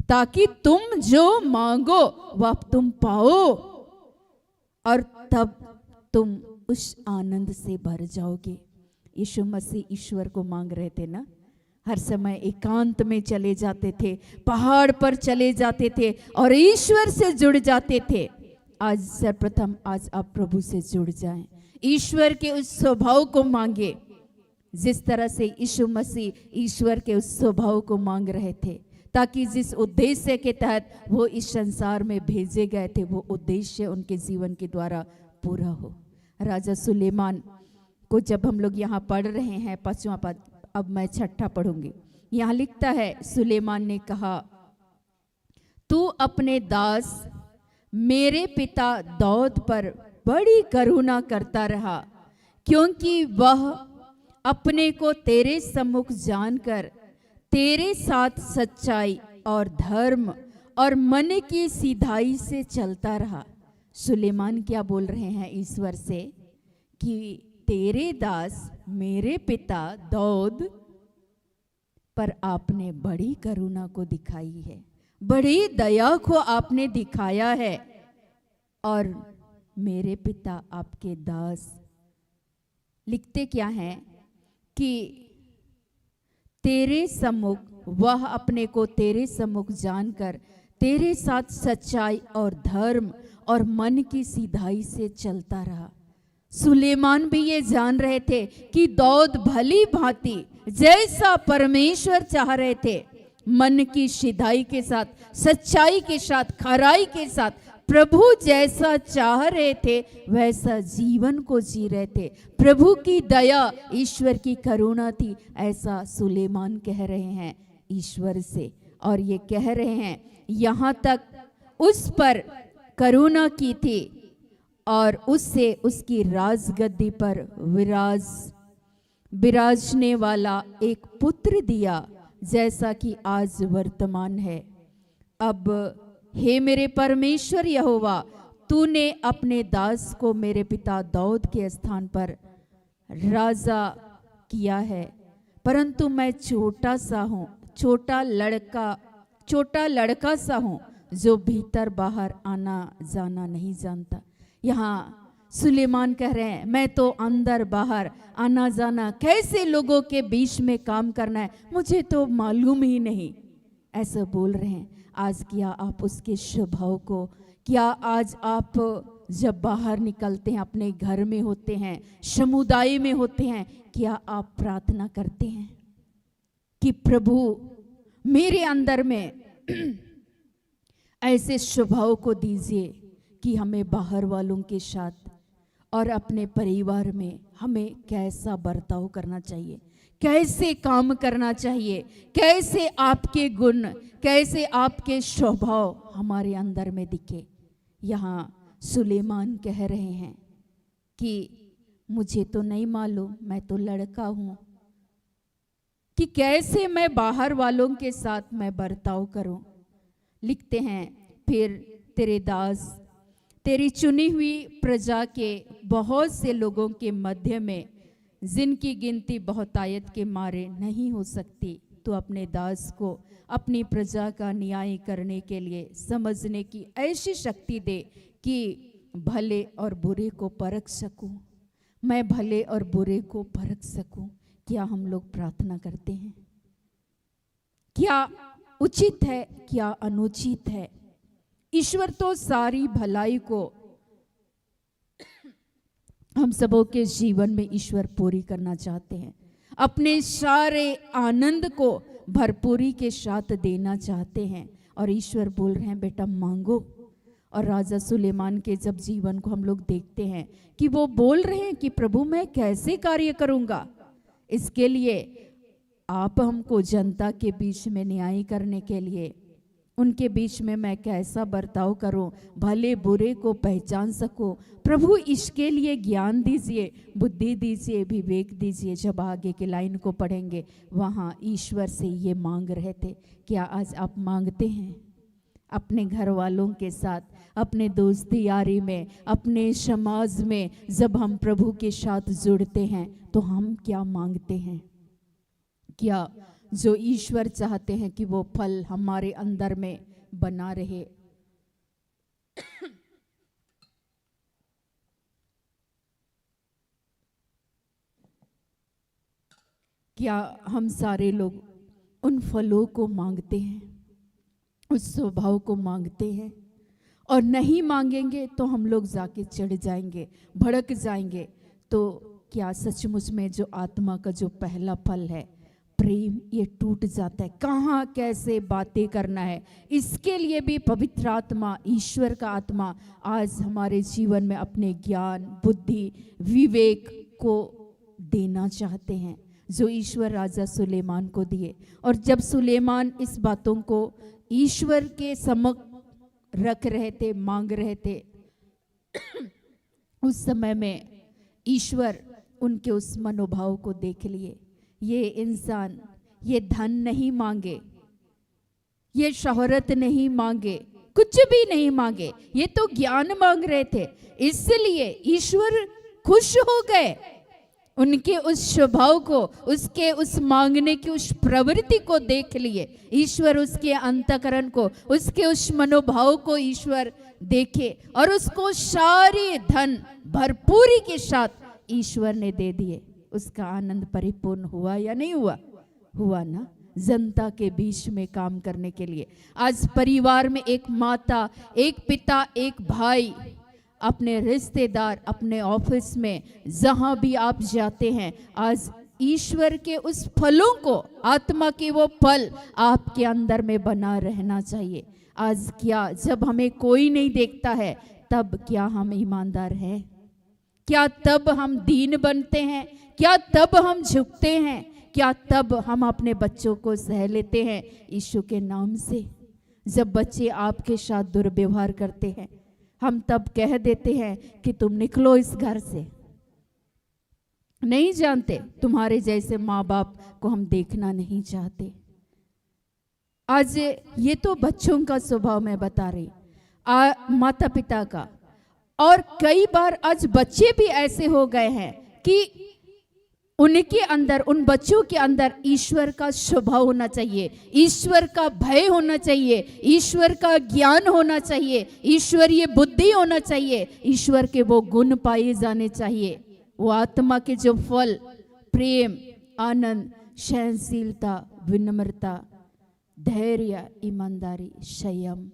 ताकि तुम जो मांगो वह तुम पाओ, और तब तुम उस आनंद से भर जाओगे। यीशु मसीह ईश्वर को मांग रहे थे ना, हर समय एकांत में चले जाते थे, पहाड़ पर चले जाते थे और ईश्वर से जुड़ जाते थे। आज सर्वप्रथम आज आप प्रभु से जुड़ जाएं, ईश्वर के उस स्वभाव को मांगे, जिस तरह से यीशु मसीह ईश्वर के उस स्वभाव को मांग रहे थे, ताकि जिस उद्देश्य के तहत वो इस संसार में भेजे गए थे, वो उद्देश्य उनके जीवन के द्वारा पूरा हो। राजा सुलेमान को जब हम लोग यहाँ पढ़ रहे हैं 5वां पद, अब मैं 6ठा पढ़ूंगी। यहाँ लिखता है, सुलेमान ने कहा, तू अपने दास मेरे पिता दाऊद पर बड़ी करुणा करता रहा, क्योंकि वह अपने को तेरे सम्मुख जानकर तेरे साथ सच्चाई और धर्म और मन की सीधाई से चलता रहा। सुलेमान क्या बोल रहे हैं ईश्वर से कि तेरे दास मेरे पिता दाऊद पर आपने बड़ी करुणा को दिखाई है, बड़ी दया को आपने दिखाया है, और मेरे पिता आपके दास लिखते क्या हैं कि तेरे सम्मुख, वह अपने को तेरे सम्मुख जानकर तेरे साथ सच्चाई और धर्म और मन की सीधाई से चलता रहा। सुलेमान भी ये जान रहे थे कि दाऊद भली भांति जैसा परमेश्वर चाह रहे थे, मन की सीधाई के साथ, सच्चाई के साथ, खराई के साथ, प्रभु जैसा चाह रहे थे वैसा जीवन को जी रहे थे। प्रभु की दया, ईश्वर की करुणा थी, ऐसा सुलेमान कह रहे हैं ईश्वर से। और ये कह रहे हैं यहाँ तक उस पर करुणा की थी और उससे उसकी राजगद्दी पर विराजने वाला एक पुत्र दिया, जैसा कि आज वर्तमान है। अब हे मेरे परमेश्वर यहोवा, तूने अपने दास को मेरे पिता दाऊद के स्थान पर राजा किया है, परंतु मैं छोटा सा हूँ, छोटा लड़का सा हूँ जो भीतर बाहर आना जाना नहीं जानता। यहाँ सुलेमान कह रहे हैं मैं तो अंदर बाहर आना जाना, कैसे लोगों के बीच में काम करना है मुझे तो मालूम ही नहीं, ऐसा बोल रहे हैं। आज क्या आप उसके स्वभाव को, क्या आज आप जब बाहर निकलते हैं, अपने घर में होते हैं, समुदाय में होते हैं, क्या आप प्रार्थना करते हैं कि प्रभु मेरे अंदर में ऐसे स्वभाव को दीजिए कि हमें बाहर वालों के साथ और अपने परिवार में हमें कैसा बर्ताव करना चाहिए, कैसे काम करना चाहिए, कैसे आपके गुण, कैसे आपके स्वभाव हमारे अंदर में दिखे। यहाँ सुलेमान कह रहे हैं कि मुझे तो नहीं मालूम, मैं तो लड़का हूँ, कि कैसे मैं बाहर वालों के साथ मैं बर्ताव करूं। लिखते हैं फिर तेरे दास तेरी चुनी हुई प्रजा के बहुत से लोगों के मध्य में, जिनकी गिनती बहुतायत के मारे नहीं हो सकती, तो अपने दास को अपनी प्रजा का न्याय करने के लिए समझने की ऐसी शक्ति दे कि भले और बुरे को परख सकूं, मैं भले और बुरे को परख सकूं। क्या हम लोग प्रार्थना करते हैं? क्या उचित है, क्या अनुचित है? ईश्वर तो सारी भलाई को हम सबों के जीवन में ईश्वर पूरी करना चाहते हैं, अपने सारे आनंद को भरपूरी के साथ देना चाहते हैं। और ईश्वर बोल रहे हैं बेटा मांगो। और राजा सुलेमान के जब जीवन को हम लोग देखते हैं कि वो बोल रहे हैं कि प्रभु मैं कैसे कार्य करूंगा, इसके लिए आप हमको जनता के बीच में न्याय करने के लिए, उनके बीच में मैं कैसा बर्ताव करूं, भले बुरे को पहचान सकूं। प्रभु इसके लिए ज्ञान दीजिए, बुद्धि दीजिए, विवेक दीजिए। जब आगे के लाइन को पढ़ेंगे वहाँ ईश्वर से ये मांग रहे थे। क्या आज आप मांगते हैं? अपने घर वालों के साथ, अपने दोस्ती यारी में, अपने समाज में जब हम प्रभु के साथ जुड़ते हैं तो हम क्या मांगते हैं? क्या जो ईश्वर चाहते हैं कि वो फल हमारे अंदर में बना रहे? क्या हम सारे लोग उन फलों को मांगते हैं, उस स्वभाव को मांगते हैं? और नहीं मांगेंगे तो हम लोग जाके चढ़ जाएंगे, भड़क जाएंगे। तो क्या सचमुच में जो आत्मा का जो पहला फल है प्रेम, ये टूट जाता है? कहाँ कैसे बातें करना है, इसके लिए भी पवित्र आत्मा, ईश्वर का आत्मा आज हमारे जीवन में अपने ज्ञान, बुद्धि, विवेक को देना चाहते हैं, जो ईश्वर राजा सुलेमान को दिए। और जब सुलेमान इस बातों को ईश्वर के सम्मुख रख रहे थे, मांग रहे थे, उस समय में ईश्वर उनके उस मनोभाव को देख लिए। ये इंसान ये धन नहीं मांगे, ये शोहरत नहीं मांगे, कुछ भी नहीं मांगे, ये तो ज्ञान मांग रहे थे। इसलिए ईश्वर खुश हो गए, उनके उस स्वभाव को, उसके उस मांगने की उस प्रवृत्ति को देख लिए। ईश्वर उसके अंतःकरण को, उसके उस मनोभाव को ईश्वर देखे और उसको सारे धन भरपूरी के साथ ईश्वर ने दे दिए। उसका आनंद परिपूर्ण हुआ या नहीं हुआ? हुआ ना। जनता के बीच में काम करने के लिए आज परिवार में एक माता, एक पिता, एक भाई, अपने रिश्तेदार, अपने ऑफिस में, जहां भी आप जाते हैं, आज ईश्वर के उस फलों को, आत्मा के वो फल आपके अंदर में बना रहना चाहिए। आज क्या जब हमें कोई नहीं देखता है तब क्या हम ईमानदार हैं? क्या तब हम दीन बनते हैं? क्या तब हम झुकते हैं? क्या तब हम अपने बच्चों को सह लेते हैं यीशु के नाम से? जब बच्चे आपके साथ दुर्व्यवहार करते हैं, हम तब कह देते हैं कि तुम निकलो इस घर से। नहीं जानते, तुम्हारे जैसे माँ बाप को हम देखना नहीं चाहते। आज ये तो बच्चों का स्वभाव मैं बता रही, माता पिता का। और कई बार आज बच्चे भी ऐसे हो गए हैं कि उनके अंदर, उन बच्चों के अंदर ईश्वर का स्वभाव होना चाहिए, ईश्वर का भय होना चाहिए, ईश्वर का ज्ञान होना चाहिए, ईश्वरीय बुद्धि होना चाहिए, ईश्वर के वो गुण पाए जाने चाहिए। वो आत्मा के जो फल, प्रेम, आनंद, सहनशीलता, विनम्रता, धैर्य, ईमानदारी, संयम,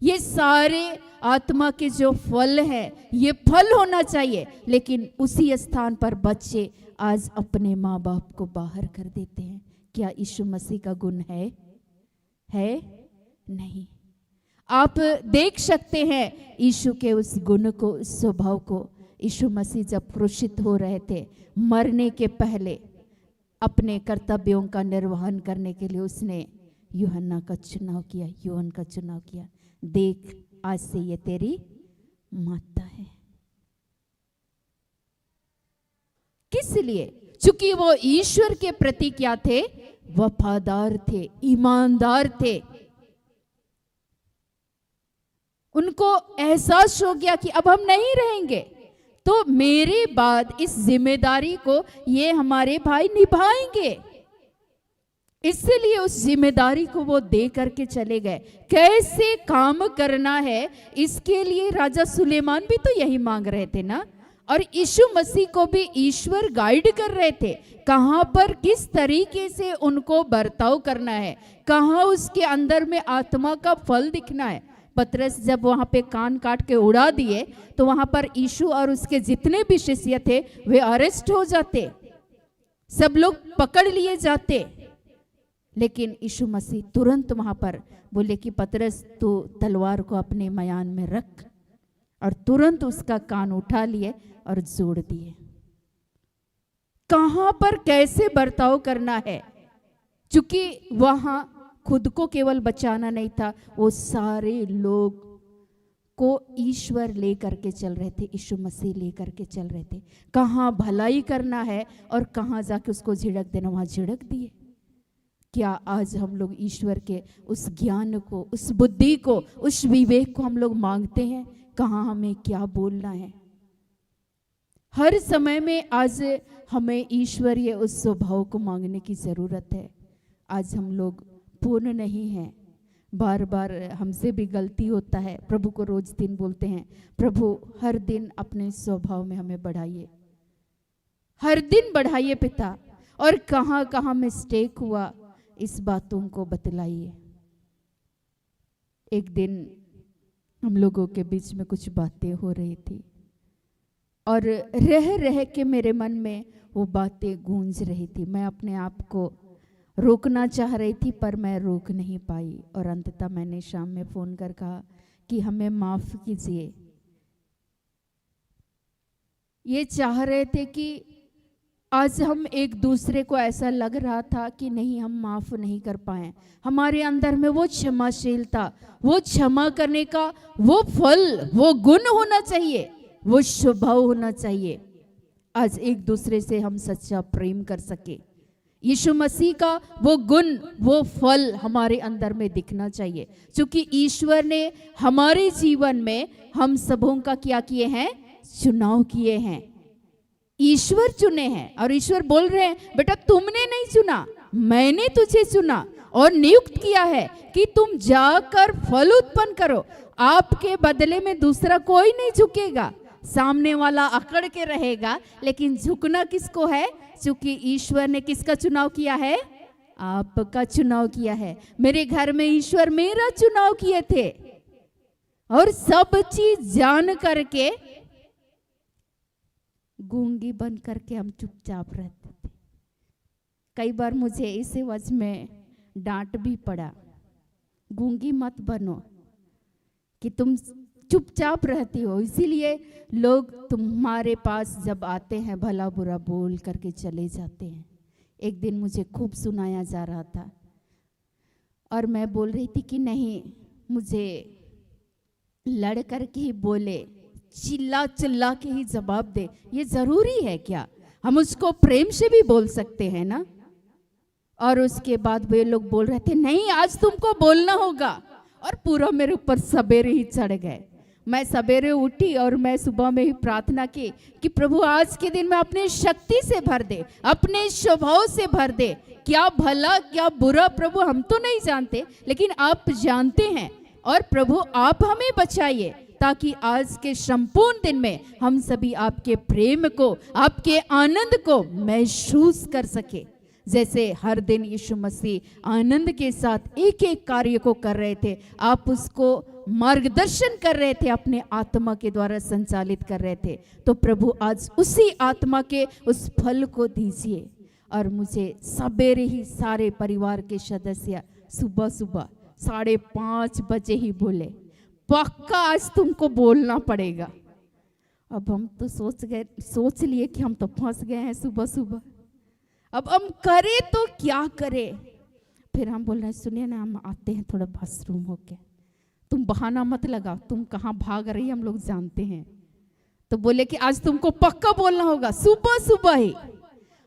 ये सारे आत्मा के जो फल है, ये फल होना चाहिए। लेकिन उसी स्थान पर बच्चे आज अपने माँ बाप को बाहर कर देते हैं। क्या यीशु मसीह का गुण है? नहीं। आप देख सकते हैं यीशु के उस गुण को, उस स्वभाव को। यीशु मसीह जब क्रूसित हो रहे थे, मरने के पहले अपने कर्तव्यों का निर्वहन करने के लिए उसने यूहन्ना का चुनाव किया, यूहन्ना का चुनाव किया। देख, आज से ये तेरी माता है। किस लिए? क्योंकि वो ईश्वर के प्रति क्या थे? वफादार थे, ईमानदार थे। उनको एहसास हो गया कि अब हम नहीं रहेंगे, तो मेरे बाद इस जिम्मेदारी को ये हमारे भाई निभाएंगे। इसलिए उस जिम्मेदारी को वो दे करके चले गए। कैसे काम करना है, इसके लिए राजा सुलेमान भी तो यही मांग रहे थे ना। और यीशु मसीह को भी ईश्वर गाइड कर रहे थे, कहाँ पर किस तरीके से उनको बर्ताव करना है, कहाँ उसके अंदर में आत्मा का फल दिखना है। पतरस जब वहाँ पे कान काट के उड़ा दिए, तो वहाँ पर यीशु और उसके जितने भी शिष्य थे वे अरेस्ट हो जाते, सब लोग पकड़ लिए जाते। लेकिन यीशु मसीह तुरंत वहाँ पर बोले कि पतरस, तू तलवार को अपने मयान में रख, और तुरंत उसका कान उठा लिए और जोड़ दिए। कहाँ पर कैसे बर्ताव करना है, क्योंकि वहां खुद को केवल बचाना नहीं था, वो सारे लोग को ईश्वर लेकर के चल रहे थे, यीशु मसीह लेकर के चल रहे थे। कहाँ भलाई करना है और कहाँ जाके उसको झिड़क देना, वहां झिड़क दिए। क्या आज हम लोग ईश्वर के उस ज्ञान को, उस बुद्धि को, उस विवेक को हम लोग मांगते हैं? कहाँ हमें क्या बोलना है? हर समय में आज हमें ईश्वरीय उस स्वभाव को मांगने की जरूरत है। आज हम लोग पूर्ण नहीं हैं, बार बार हमसे भी गलती होता है। प्रभु को रोज दिन बोलते हैं, प्रभु हर दिन अपने स्वभाव में हमें बढ़ाइए, हर दिन बढ़ाइए पिता, और कहाँ कहाँ मिस्टेक हुआ इस बातों को बतलाइए। एक दिन हम लोगों के बीच में कुछ बातें हो रही थी, और रह रह के मेरे मन में वो बातें गूंज रही थी। मैं अपने आप को रोकना चाह रही थी, पर मैं रोक नहीं पाई। और अंततः मैंने शाम में फ़ोन कर कहा कि हमें माफ़ कीजिए। ये चाह रहे थे कि आज हम एक दूसरे को, ऐसा लग रहा था कि नहीं, हम माफ़ नहीं कर पाए। हमारे अंदर में वो क्षमाशीलता, वो क्षमा करने का वो फल, वो गुण होना चाहिए, वो स्वभाव होना चाहिए। आज एक दूसरे से हम सच्चा प्रेम कर सके। यीशु मसीह का वो गुण, वो फल हमारे अंदर में दिखना चाहिए, क्योंकि ईश्वर ने हमारे जीवन में हम सबों का क्या किए हैं? चुनाव किए हैं। ईश्वर चुने हैं, और ईश्वर बोल रहे हैं, बेटा तुमने नहीं चुना, मैंने तुझे चुना और नियुक्त किया है कि तुम जाकर फल उत्पन्न करो। आपके बदले में दूसरा कोई नहीं झुकेगा, सामने वाला अकड़ के रहेगा, लेकिन झुकना किसको है? क्योंकि ईश्वर ने किसका चुनाव किया है? आपका चुनाव किया है। मेरे घर में ईश्वर मेरा चुनाव किए थे, और सब चीज जान करके गूंगी बन करके हम चुपचाप रहते थे। कई बार मुझे इस एवज में डांट भी पड़ा, गूंगी मत बनो कि तुम चुपचाप रहती हो, इसीलिए लोग तुम्हारे पास जब आते हैं भला बुरा बोल करके चले जाते हैं। एक दिन मुझे खूब सुनाया जा रहा था, और मैं बोल रही थी कि नहीं, मुझे लड़ करके ही बोले, चिल्ला चिल्ला के ही जवाब दे, ये जरूरी है क्या? हम उसको प्रेम से भी बोल सकते हैं ना। और उसके बाद वे लोग बोल रहे थे, नहीं आज तुमको बोलना होगा, और पूरा मेरे ऊपर सवेरे ही चढ़ गए। मैं सवेरे उठी और मैं सुबह में ही प्रार्थना की कि प्रभु आज के दिन में अपने शक्ति से भर दे, अपने स्वभाव से भर दे। क्या भला क्या बुरा प्रभु हम तो नहीं जानते, लेकिन आप जानते हैं। और प्रभु आप हमें बचाइए ताकि आज के संपूर्ण दिन में हम सभी आपके प्रेम को, आपके आनंद को महसूस कर सके। जैसे हर दिन यीशु मसीह आनंद के साथ एक एक कार्य को कर रहे थे, आप उसको मार्गदर्शन कर रहे थे, अपने आत्मा के द्वारा संचालित कर रहे थे। तो प्रभु आज उसी आत्मा के उस फल को दीजिए। और मुझे सवेरे ही सारे परिवार के सदस्य सुबह सुबह 5:30 बजे ही बोले, पक्का आज तुमको बोलना पड़ेगा। अब हम तो सोच लिए कि हम तो फंस गए हैं सुबह सुबह, अब हम करें तो क्या करें। फिर हम बोल रहे हैं, सुनिए ना, हम आते हैं थोड़ा बाथरूम होके, तुम बहाना मत लगाओ, तुम कहाँ भाग रही हम लोग जानते हैं। तो बोले कि आज तुमको पक्का बोलना होगा सुबह सुबह ही।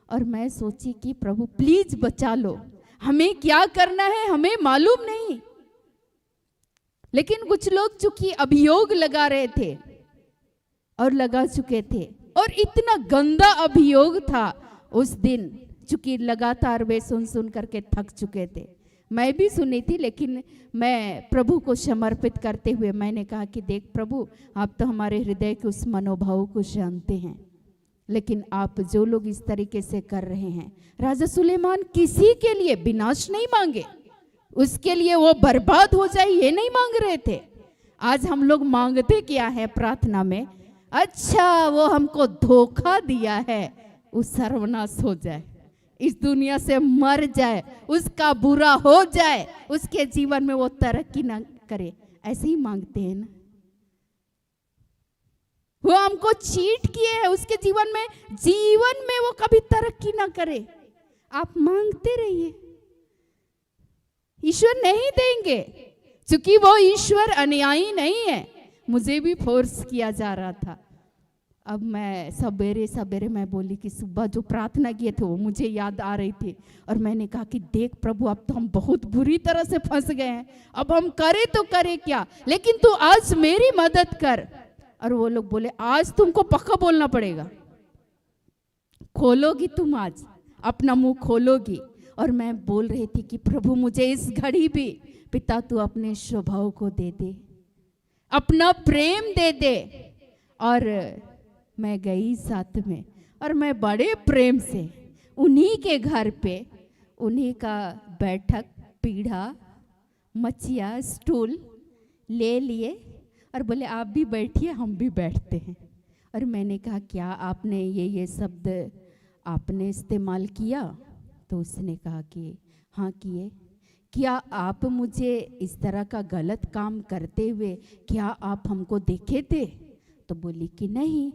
और मैं सोची कि प्रभु प्लीज बचा लो, हमें क्या करना है हमें मालूम नहीं। लेकिन कुछ लोग चूंकि अभियोग लगा रहे थे और लगा चुके थे, और इतना गंदा अभियोग था उस दिन, चूंकि लगातार वे सुन करके थक चुके थे। मैं भी सुनी थी, लेकिन मैं प्रभु को समर्पित करते हुए मैंने कहा कि देख प्रभु, आप तो हमारे हृदय के उस मनोभाव को जानते हैं, लेकिन आप जो लोग इस तरीके से कर रहे हैं, राजा सुलेमान किसी के लिए विनाश नहीं मांगे, उसके लिए वो बर्बाद हो जाए ये नहीं मांग रहे थे। आज हम लोग मांगते क्या है प्रार्थना में, अच्छा वो हमको धोखा दिया है, वो सर्वनाश हो जाए, इस दुनिया से मर जाए, उसका बुरा हो जाए, उसके जीवन में वो तरक्की ना करे, ऐसे ही मांगते हैं ना। वो हमको चीट किए है, उसके जीवन में वो कभी तरक्की ना करे, आप मांगते रहिए, ईश्वर नहीं देंगे, क्योंकि वो ईश्वर अन्यायी नहीं है। मुझे भी फोर्स किया जा रहा था। अब मैं सवेरे मैं बोली कि सुबह जो प्रार्थना किए थे वो मुझे याद आ रही थी, और मैंने कहा कि देख प्रभु, अब तो हम बहुत बुरी तरह से फंस गए हैं, अब हम करें तो करें क्या, लेकिन तू आज मेरी मदद कर। और वो लोग बोले, आज तुमको पक्का बोलना पड़ेगा, खोलोगी तुम, आज अपना मुंह खोलोगी। और मैं बोल रही थी कि प्रभु मुझे इस घड़ी भी पिता तू अपने स्वभाव को दे दे, अपना प्रेम दे दे। और मैं गई साथ में, और मैं बड़े प्रेम से उन्हीं के घर पे उन्हीं का बैठक, पीढ़ा, मचिया, स्टूल ले लिए और बोले आप भी बैठिए, हम भी बैठते हैं। और मैंने कहा क्या आपने ये शब्द आपने इस्तेमाल किया? तो उसने कहा कि हाँ किए। क्या आप मुझे इस तरह का गलत काम करते हुए क्या आप हमको देखे थे? तो बोली कि नहीं।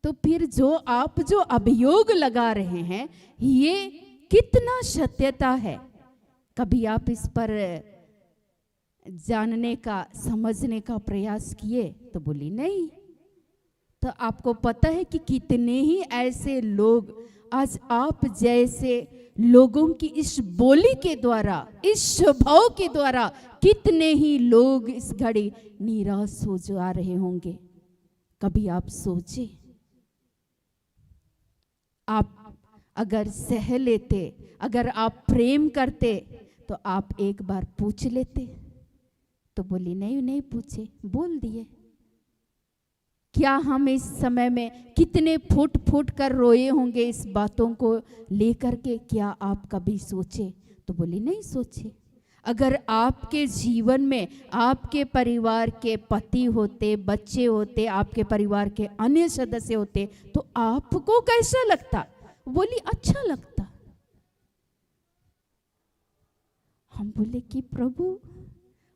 तो फिर आप जो अभियोग लगा रहे हैं ये कितना सत्यता है? कभी आप इस पर जानने का, समझने का प्रयास किए? तो बोली नहीं। तो आपको पता है कि कितने ही ऐसे लोग आज आप जैसे लोगों की इस बोली के द्वारा, इस स्वभाव के द्वारा कितने ही लोग इस घड़ी निराश हो जा रहे होंगे। कभी आप सोचे, आप अगर सह लेते, अगर आप प्रेम करते तो आप एक बार पूछ लेते। तो बोली नहीं पूछे, बोल दिए। क्या हम इस समय में कितने फुट फुट कर रोए होंगे इस बातों को लेकर के? क्या आप कभी सोचे? तो बोली नहीं सोचे। अगर आपके जीवन में आपके परिवार के पति होते, बच्चे होते, आपके परिवार के अन्य सदस्य होते तो आपको कैसा लगता? बोली अच्छा लगता। हम बोले कि प्रभु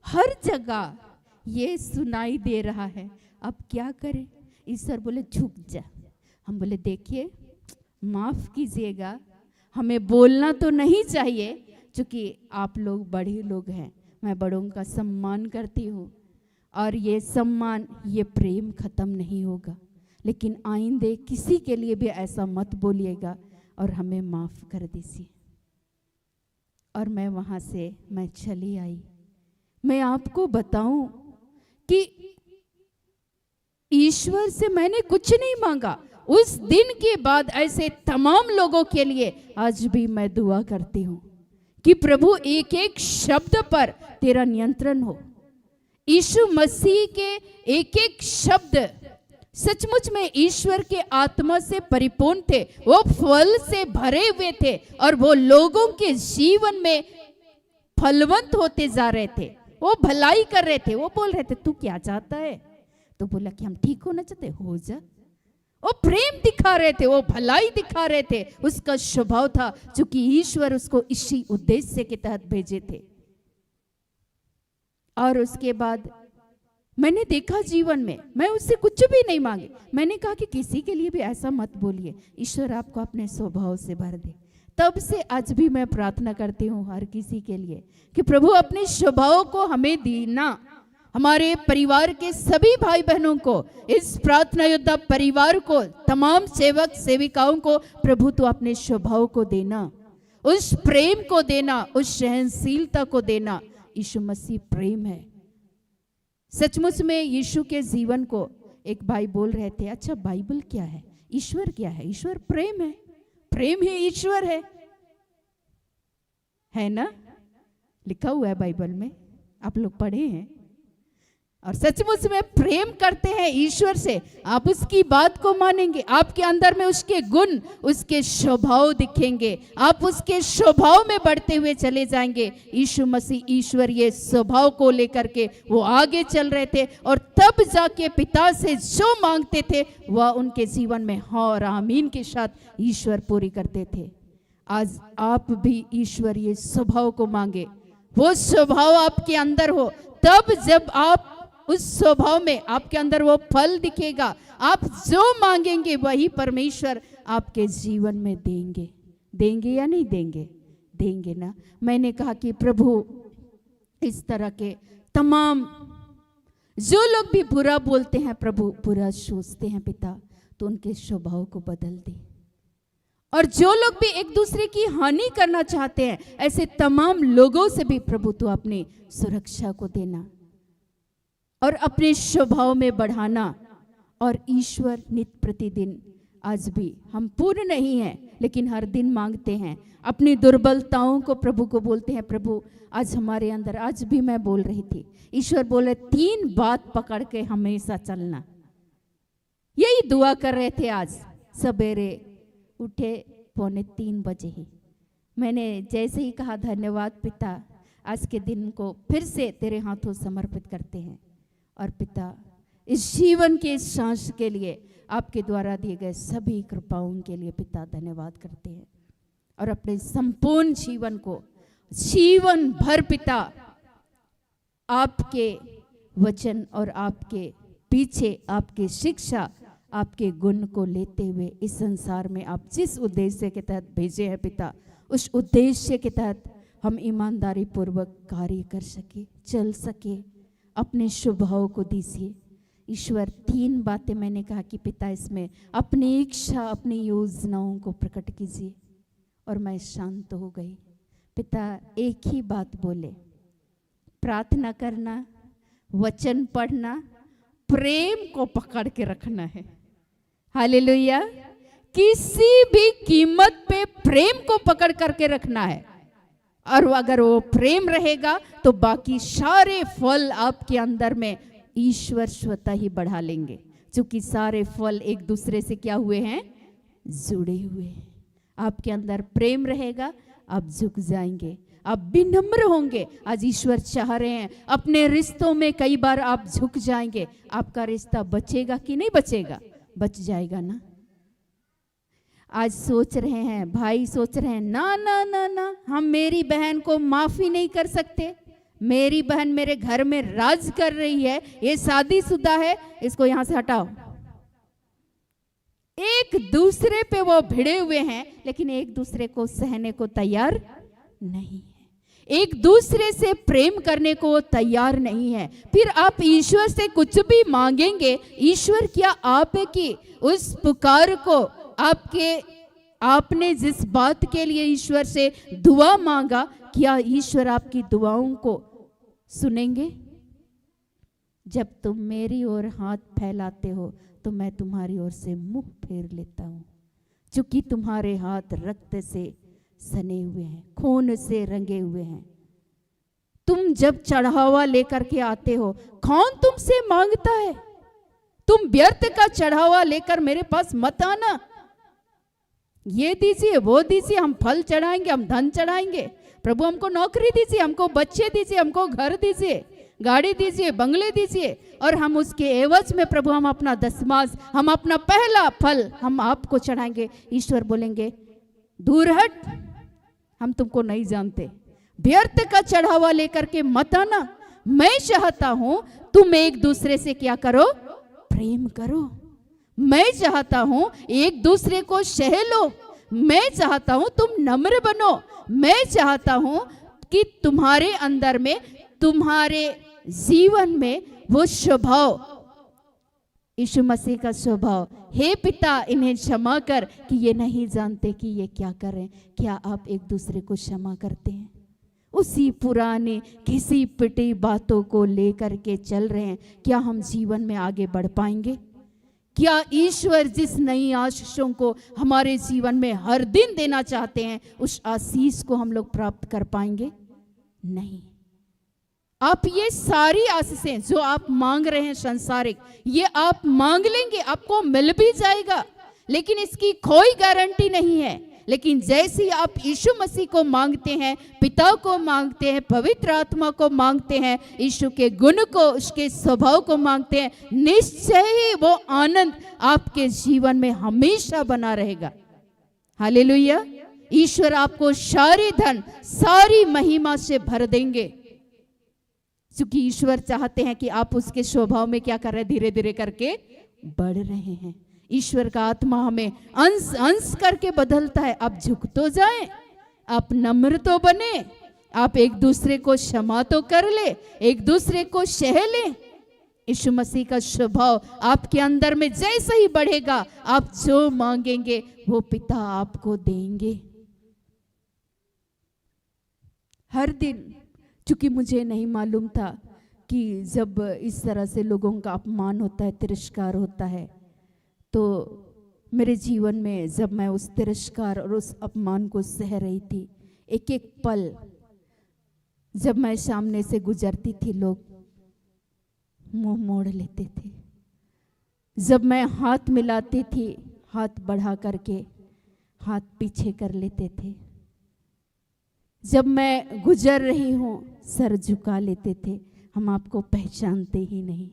हर जगह ये सुनाई दे रहा है, अब क्या करें? ईश्वर बोले झुक जा। हम बोले देखिए माफ कीजिएगा, हमें बोलना तो नहीं चाहिए, क्योंकि आप लोग बड़े लोग हैं, मैं बड़ों का सम्मान करती हूँ और ये सम्मान, ये प्रेम खत्म नहीं होगा। लेकिन आइंदे किसी के लिए भी ऐसा मत बोलिएगा और हमें माफ कर दीजिए। और मैं वहाँ से मैं चली आई। मैं आपको बताऊं कि ईश्वर से मैंने कुछ नहीं मांगा। उस दिन के बाद ऐसे तमाम लोगों के लिए आज भी मैं दुआ करती हूँ कि प्रभु एक एक शब्द पर तेरा नियंत्रण हो। यीशु मसीह के एक एक शब्द सचमुच में ईश्वर के आत्मा से परिपूर्ण थे, वो फल से भरे हुए थे और वो लोगों के जीवन में फलवंत होते जा रहे थे। वो भलाई कर रहे थे। वो बोल रहे थे तू क्या चाहता है? तो बोला कि हम ठीक होना चाहते, हो जा। वो प्रेम दिखा रहे थे, वो भलाई दिखा रहे थे। उसका स्वभाव था, क्योंकि ईश्वर उसको इसी उद्देश्य के तहत भेजे थे। और उसके बाद मैंने देखा जीवन में, मैं उससे कुछ भी नहीं मांगे। मैंने कहा कि किसी के लिए भी ऐसा मत बोलिए, ईश्वर आपको अपने स्वभाव से भर दे। तब से आज भी मैं प्रार्थना करती हूँ हर किसी के लिए कि प्रभु अपने स्वभाव को हमें देना। हमारे परिवार के सभी भाई बहनों को, इस प्रार्थना योद्धा परिवार को, तमाम सेवक सेविकाओं को प्रभु तो अपने स्वभाव को देना, उस प्रेम को देना, उस सहनशीलता को देना। यीशु मसीह प्रेम है। सचमुच में यीशु के जीवन को एक भाई बोल रहे थे, अच्छा बाइबल क्या है, ईश्वर क्या है? ईश्वर प्रेम है, प्रेम ही ईश्वर है ना? लिखा हुआ है बाइबल में, आप लोग पढ़े हैं। और सचमुच में प्रेम करते हैं ईश्वर से, आप उसकी बात को मानेंगे, आपके अंदर में उसके गुण, उसके स्वभाव दिखेंगे, आप उसके स्वभाव में बढ़ते हुए चले जाएंगे। यीशु मसीह ईश्वर ये स्वभाव को लेकर के वो आगे चल रहे थे, और तब जाके पिता से जो मांगते थे वह उनके जीवन में हाँ और आमीन के साथ ईश्वर पूरी करते थे। आज आप भी ईश्वर ये स्वभाव को मांगे, वो स्वभाव आपके अंदर हो, तब जब आप उस स्वभाव में आपके अंदर वो फल दिखेगा। आप जो मांगेंगे वही परमेश्वर आपके जीवन में देंगे। देंगे या नहीं देंगे? देंगे ना। मैंने कहा कि प्रभु इस तरह के तमाम जो लोग भी बुरा बोलते हैं, प्रभु बुरा सोचते हैं पिता, तो उनके स्वभाव को बदल दे। और जो लोग भी एक दूसरे की हानि करना चाहते हैं, ऐसे तमाम लोगों से भी प्रभु तो अपनी सुरक्षा को देना और अपने स्वभाव में बढ़ाना। और ईश्वर नित्य प्रतिदिन, आज भी हम पूर्ण नहीं हैं लेकिन हर दिन मांगते हैं, अपनी दुर्बलताओं को प्रभु को बोलते हैं, प्रभु आज हमारे अंदर, आज भी मैं बोल रही थी, ईश्वर बोले 3 बात पकड़ के हमेशा चलना। यही दुआ कर रहे थे। आज सवेरे उठे 2:45 बजे ही मैंने जैसे ही कहा, धन्यवाद पिता, आज के दिन को फिर से तेरे हाथों समर्पित करते हैं। और पिता इस जीवन के सांस के लिए, आपके द्वारा दिए गए सभी कृपाओं के लिए पिता धन्यवाद करते हैं। और अपने संपूर्ण जीवन को, जीवन भर पिता आपके वचन और आपके पीछे आपकी शिक्षा, आपके गुण को लेते हुए इस संसार में आप जिस उद्देश्य के तहत भेजे हैं पिता, उस उद्देश्य के तहत हम ईमानदारी पूर्वक कार्य कर सके, चल सके। अपने स्वभाव को दीजिए ईश्वर। 3 बातें मैंने कहा कि पिता इसमें अपनी इच्छा, अपनी योजनाओं को प्रकट कीजिए। और मैं शांत हो गई। पिता एक ही बात बोले, प्रार्थना करना, वचन पढ़ना, प्रेम को पकड़ के रखना है। हालेलुया। किसी भी कीमत पे प्रेम को पकड़ करके रखना है। और अगर वो प्रेम रहेगा तो बाकी सारे फल आपके अंदर में ईश्वर स्वतः ही बढ़ा लेंगे, क्योंकि सारे फल एक दूसरे से क्या हुए हैं? जुड़े हुए हैं। आपके अंदर प्रेम रहेगा, आप झुक जाएंगे, आप विनम्र होंगे। आज ईश्वर चाह रहे हैं, अपने रिश्तों में कई बार आप झुक जाएंगे। आपका रिश्ता बचेगा कि नहीं बचेगा? बच जाएगा ना। आज सोच रहे हैं, भाई सोच रहे हैं, ना ना ना ना, हम मेरी बहन को माफी नहीं कर सकते, मेरी बहन मेरे घर में राज कर रही है, ये शादीशुदा है, इसको यहां से हटाओ। एक दूसरे पे वो भिड़े हुए हैं, लेकिन एक दूसरे को सहने को तैयार नहीं है, एक दूसरे से प्रेम करने को वो तैयार नहीं है। फिर आप ईश्वर से कुछ भी मांगेंगे, ईश्वर क्या आपकी उस पुकार को, आपने जिस बात के लिए ईश्वर से दुआ मांगा, क्या ईश्वर आपकी दुआओं को सुनेंगे? जब तुम मेरी ओर हाथ फैलाते हो तो मैं तुम्हारी ओर से मुंह फेर लेता हूँ, क्योंकि तुम्हारे हाथ रक्त से सने हुए हैं, खून से रंगे हुए हैं। तुम जब चढ़ावा लेकर के आते हो, कौन तुमसे मांगता है? तुम व्यर्थ का चढ़ावा लेकर मेरे पास मत आना। ये दीजिए, वो दीजिए, हम फल चढ़ाएंगे, हम धन चढ़ाएंगे। प्रभु हमको नौकरी दीजिए, हमको बच्चे दीजिए, हमको घर दीजिए, गाड़ी दीजिए, बंगले दीजिए, और हम उसके एवज में प्रभु हम अपना दशमांश, हम अपना पहला फल हम आपको चढ़ाएंगे। ईश्वर बोलेंगे दूर हट, हम तुमको नहीं जानते। व्यर्थ का चढ़ावा लेकर के मत आना। मैं चाहता हूं तुम एक दूसरे से क्या करो? प्रेम करो। मैं चाहता हूं एक दूसरे को सह लो। मैं चाहता हूं तुम नम्र बनो। मैं चाहता हूं कि तुम्हारे अंदर में, तुम्हारे जीवन में वो स्वभाव, यीशु मसीह का स्वभाव, हे पिता इन्हें क्षमा कर कि ये नहीं जानते कि ये क्या कर रहे हैं। क्या आप एक दूसरे को क्षमा करते हैं? उसी पुराने घिसी पिटी बातों को लेकर के चल रहे हैं, क्या हम जीवन में आगे बढ़ पाएंगे? क्या ईश्वर जिस नई आशीषों को हमारे जीवन में हर दिन देना चाहते हैं, उस आशीष को हम लोग प्राप्त कर पाएंगे? नहीं। आप ये सारी आशीषें जो आप मांग रहे हैं सांसारिक, ये आप मांग लेंगे, आपको मिल भी जाएगा, लेकिन इसकी कोई गारंटी नहीं है। लेकिन जैसे ही आप यीशु मसीह को मांगते हैं, पिता को मांगते हैं, पवित्र आत्मा को मांगते हैं, यीशु के गुण को, उसके स्वभाव को मांगते हैं, निश्चय ही वो आनंद आपके जीवन में हमेशा बना रहेगा। हालेलुया। ईश्वर आपको सारी धन, सारी महिमा से भर देंगे, क्योंकि ईश्वर चाहते हैं कि आप उसके स्वभाव में क्या कर रहे हैं? धीरे धीरे करके बढ़ रहे हैं। ईश्वर का आत्मा हमें अंश अंश करके बदलता है। आप झुक तो जाएं, आप नम्र तो बने, आप एक दूसरे को क्षमा तो कर ले, एक दूसरे को सह ले। यीशु मसीह का स्वभाव आपके अंदर में जैसे ही बढ़ेगा, आप जो मांगेंगे वो पिता आपको देंगे। हर दिन, क्योंकि मुझे नहीं मालूम था कि जब इस तरह से लोगों का अपमान होता है, तिरस्कार होता है, तो मेरे जीवन में जब मैं उस तिरस्कार और उस अपमान को सह रही थी, एक एक पल जब मैं सामने से गुजरती थी, लोग मुंह मोड़ लेते थे। जब मैं हाथ मिलाती थी, हाथ बढ़ा करके हाथ पीछे कर लेते थे। जब मैं गुजर रही हूं, सर झुका लेते थे, हम आपको पहचानते ही नहीं।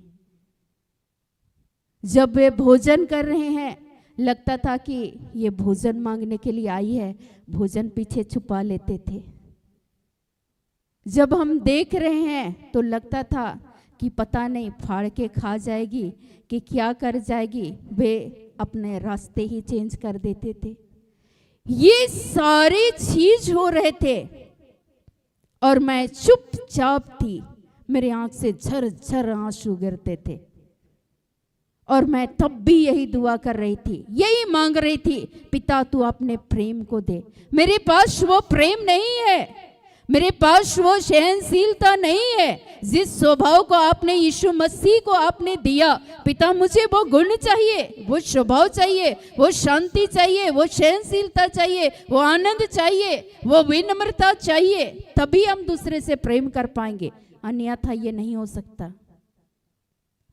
जब वे भोजन कर रहे हैं, लगता था कि ये भोजन मांगने के लिए आई है, भोजन पीछे छुपा लेते थे। जब हम देख रहे हैं तो लगता था कि पता नहीं फाड़ के खा जाएगी कि क्या कर जाएगी, वे अपने रास्ते ही चेंज कर देते थे। ये सारी चीज हो रहे थे और मैं चुपचाप थी। मेरे आंख से झरझर आंसू गिरते थे और मैं तब भी यही दुआ कर रही थी, यही मांग रही थी, पिता तू अपने प्रेम को दे। मेरे पास वो प्रेम नहीं है, मेरे पास वो सहनशीलता नहीं है जिस स्वभाव को आपने यीशु मसीह को आपने दिया। पिता मुझे वो गुण चाहिए, वो स्वभाव चाहिए, वो शांति चाहिए, वो सहनशीलता चाहिए, वो आनंद चाहिए, वो विनम्रता चाहिए, तभी हम दूसरे से प्रेम कर पाएंगे, अन्यथा ये नहीं हो सकता।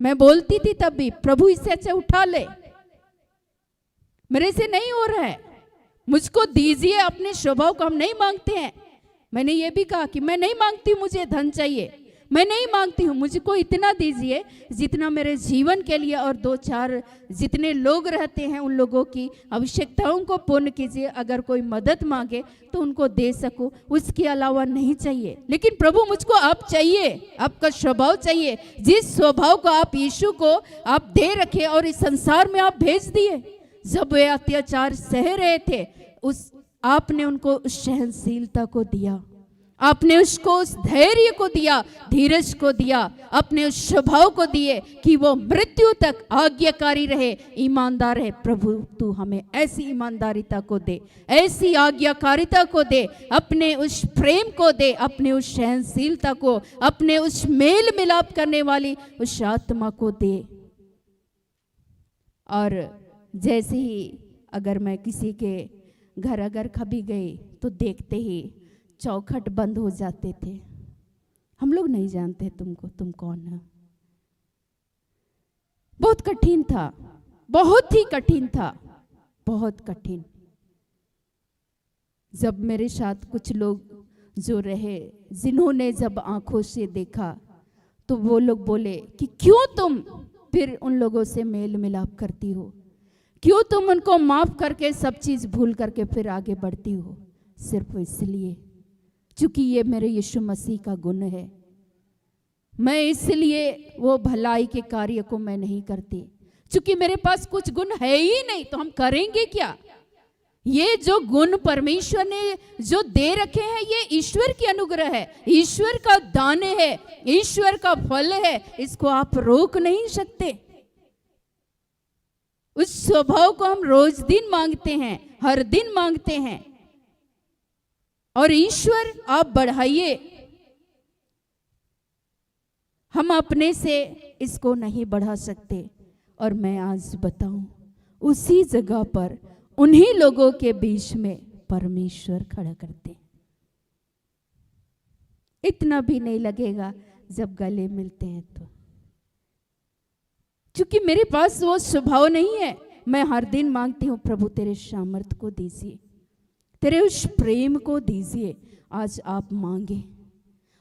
मैं बोलती थी तब भी, प्रभु इससे अच्छा उठा ले, मेरे से नहीं हो रहा है, मुझको दीजिए अपने स्वभाव को। हम नहीं मांगते हैं। मैंने ये भी कहा कि मैं नहीं मांगती मुझे धन चाहिए, मैं नहीं मांगती हूँ, मुझको इतना दीजिए जितना मेरे जीवन के लिए और दो चार जितने लोग रहते हैं उन लोगों की आवश्यकताओं को पूर्ण कीजिए। अगर कोई मदद मांगे तो उनको दे सकूं, उसके अलावा नहीं चाहिए। लेकिन प्रभु मुझको आप चाहिए, आपका स्वभाव चाहिए, जिस स्वभाव को आप यीशु को आप दे रखे और इस संसार में आप भेज दिए। जब वे अत्याचार सह रहे थे, उस आपने उनको उस सहनशीलता को दिया, आपने उसको उस धैर्य को दिया, धीरज को दिया, अपने उस स्वभाव को दिए कि वो मृत्यु तक आज्ञाकारी रहे, ईमानदार रहे। प्रभु तू हमें ऐसी ईमानदारिता को दे, ऐसी आज्ञाकारिता को दे, अपने उस प्रेम को दे, अपने उस सहनशीलता को, अपने उस मेल मिलाप करने वाली उस आत्मा को दे। और जैसे ही अगर मैं किसी के घर अगर कभी गई तो देखते ही चौखट बंद हो जाते थे। हम लोग नहीं जानते तुमको, तुम कौन है। बहुत कठिन था, बहुत ही कठिन था, बहुत कठिन। जब मेरे साथ कुछ लोग जो रहे, जिन्होंने जब आंखों से देखा, तो वो लोग बोले कि क्यों तुम फिर उन लोगों से मेल मिलाप करती हो, क्यों तुम उनको माफ करके सब चीज भूल करके फिर आगे बढ़ती हो। सिर्फ इसलिए क्योंकि ये मेरे यीशु मसीह का गुण है। मैं इसलिए वो भलाई के कार्य को मैं नहीं करती, क्योंकि मेरे पास कुछ गुण है ही नहीं, तो हम करेंगे क्या। ये जो गुण परमेश्वर ने जो दे रखे हैं, ये ईश्वर की अनुग्रह है, ईश्वर का दान है, ईश्वर का फल है, इसको आप रोक नहीं सकते। उस स्वभाव को हम रोज दिन मांगते हैं, हर दिन मांगते हैं। और ईश्वर आप बढ़ाइए, हम अपने से इसको नहीं बढ़ा सकते। और मैं आज बताऊं, उसी जगह पर उन्हीं लोगों के बीच में परमेश्वर खड़ा करते। इतना भी नहीं लगेगा जब गले मिलते हैं तो, क्योंकि मेरे पास वो स्वभाव नहीं है। मैं हर दिन मांगती हूं, प्रभु तेरे सामर्थ को दीजिए, तेरे उस प्रेम को दीजिए। आज आप मांगे,